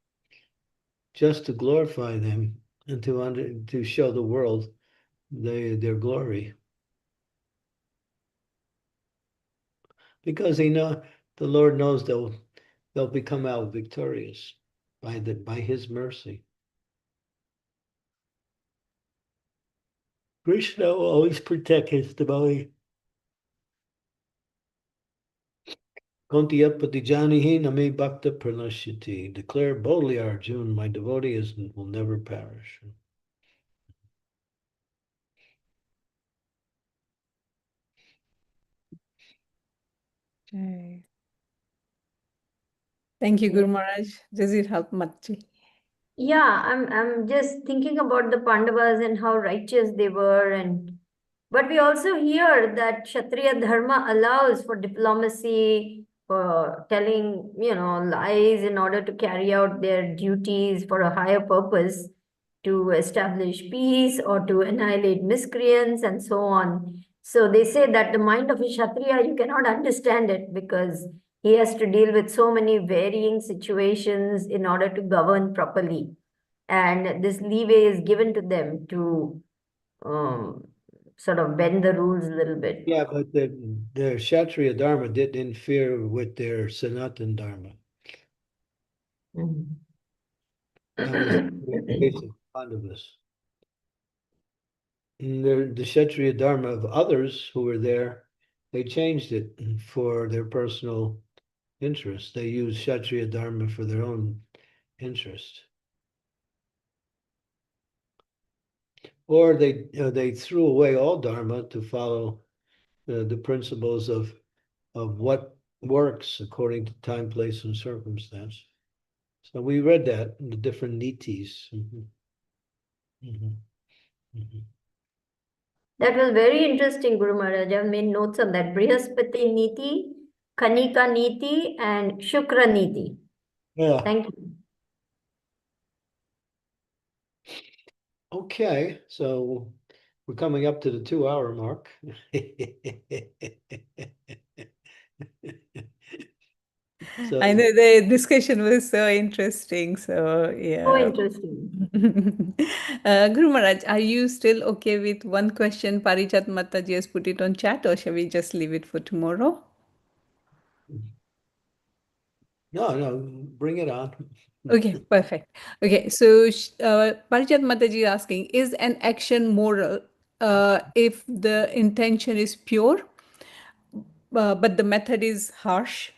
just to glorify them and to show the world their glory. Because the Lord knows they'll become out victorious by his mercy. Krishna will always protect his devotee. Kontiyapatijanihi name bhakta pranashyati. Declare boldly, Arjun, my devotee will never perish. Okay. Thank you, Guru Maharaj. Does it help, Matji? Yeah, I'm just thinking about the Pandavas and how righteous they were, but we also hear that Kshatriya Dharma allows for diplomacy, for telling, lies in order to carry out their duties for a higher purpose, to establish peace or to annihilate miscreants and so on. So they say that the mind of a Kshatriya, you cannot understand it because he has to deal with so many varying situations in order to govern properly. And this leeway is given to them to sort of bend the rules a little bit. Yeah, but their Kshatriya Dharma didn't interfere with their Sanatan Dharma. Mhm. That was the case of Pandavas. And the Kshatriya Dharma of others who were there, they changed it for their personal interest. They used Kshatriya Dharma for their own interest. Or they threw away all Dharma to follow the principles of what works according to time, place, and circumstance. So we read that in the different nitis. That was very interesting, Guru Maharaj. I've made notes on that. Brihaspati Niti, Kanika Niti, and Shukra Niti. Yeah. Thank you. Okay, so we're coming up to the 2-hour mark. So I know the discussion was so interesting. So, So yeah. interesting. Guru Maharaj, are you still okay with one question? Parijat Mataji has put it on chat, or shall we just leave it for tomorrow? no, bring it on. Okay, perfect. Okay, so Parijat Mataji is asking, is an action moral if the intention is pure, but the method is harsh?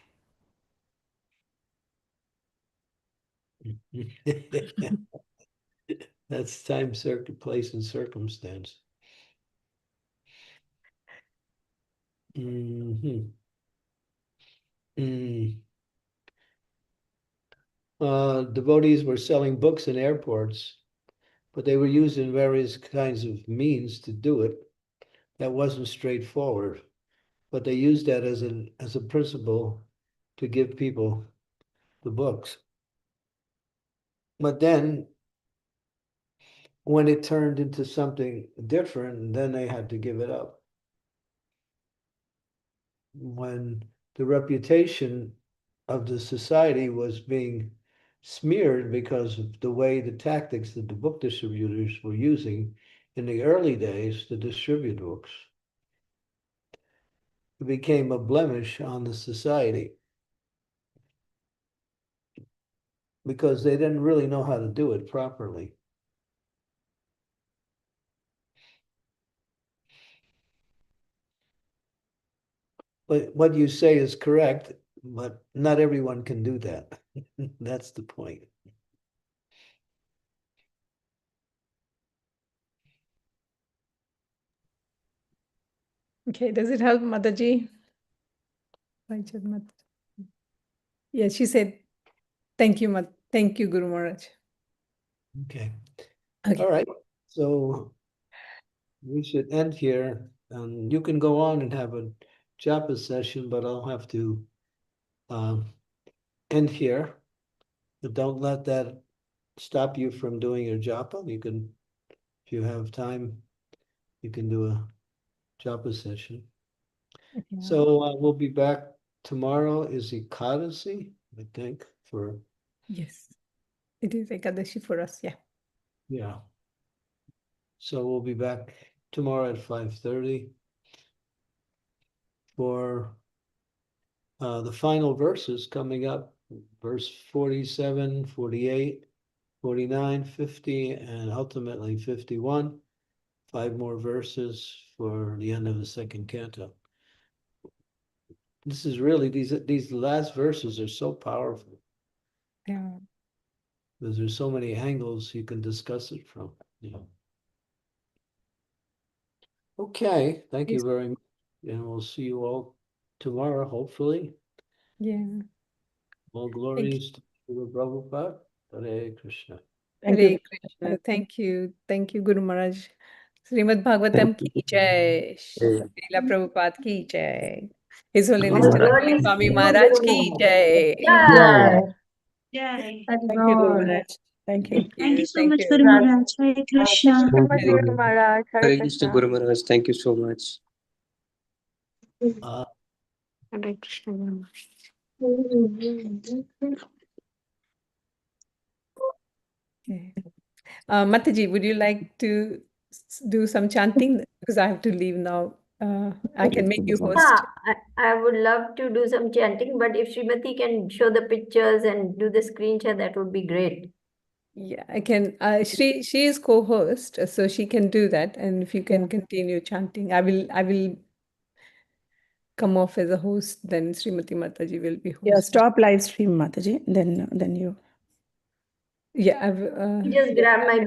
That's time, place, and circumstance. Mm-hmm. Devotees were selling books in airports, but they were using various kinds of means to do it. That wasn't straightforward, but they used that as a principle to give people the books. But then when it turned into something different, then they had to give it up. When the reputation of the society was being smeared because of the way the tactics that the book distributors were using in the early days to distribute books, it became a blemish on the society because they didn't really know how to do it properly. But what you say is correct, but not everyone can do that. That's the point. Okay, does it help, Mataji? Parijat Mataji. Yeah, she said, thank you, thank you, Guru Maharaj. Okay. Okay. All right. So we should end here. And you can go on and have a japa session, but I'll have to end here. But don't let that stop you from doing your japa. You can, if you have time, you can do a japa session. Yeah. So we'll be back tomorrow. Is Ekadasi, I think, for Yes, it is Ekadashi for us. Yeah. yeah. So we'll be back tomorrow at 5:30 for the final verses coming up, verse 47, 48, 49, 50, and ultimately 51. 5 more verses for the end of the second canto. This is really, these last verses are so powerful Yeah. because there's so many angles you can discuss it from. Yeah. Okay, thank you very much. And we'll see you all tomorrow, hopefully. Yeah. All glories to Srila Prabhupada. Hare Krishna. Thank Hare you. Krishna. Thank you. Thank you, Guru Maharaj. Srimad Bhagavatam ki jai. Srila Prabhupada ki jai. His Holiness All Chittamani glories to Swami you, Maharaj Guru ki Maharaj. jai. Yeah. Jai. Thank you, Guru Maharaj. Thank you. Thank you so Thank much, you. Guru Maharaj. Hare Thank Krishna. you so much, Guru Maharaj. Hare Hare Krishna Guru Maharaj, thank you so much. Uh, Hare Krishna. Okay. Mataji, would you like to do some chanting? Because I have to leave now. I can make you host. Yeah, I would love to do some chanting, but if Srimati can show the pictures and do the screenshot, that would be great. Yeah, I can. She is co-host, so she can do that. And if you can continue chanting, I will come off as a host. Then Srimati Mataji will be host. Yeah, stop live stream, Mataji. Then you. Yeah, Just grab my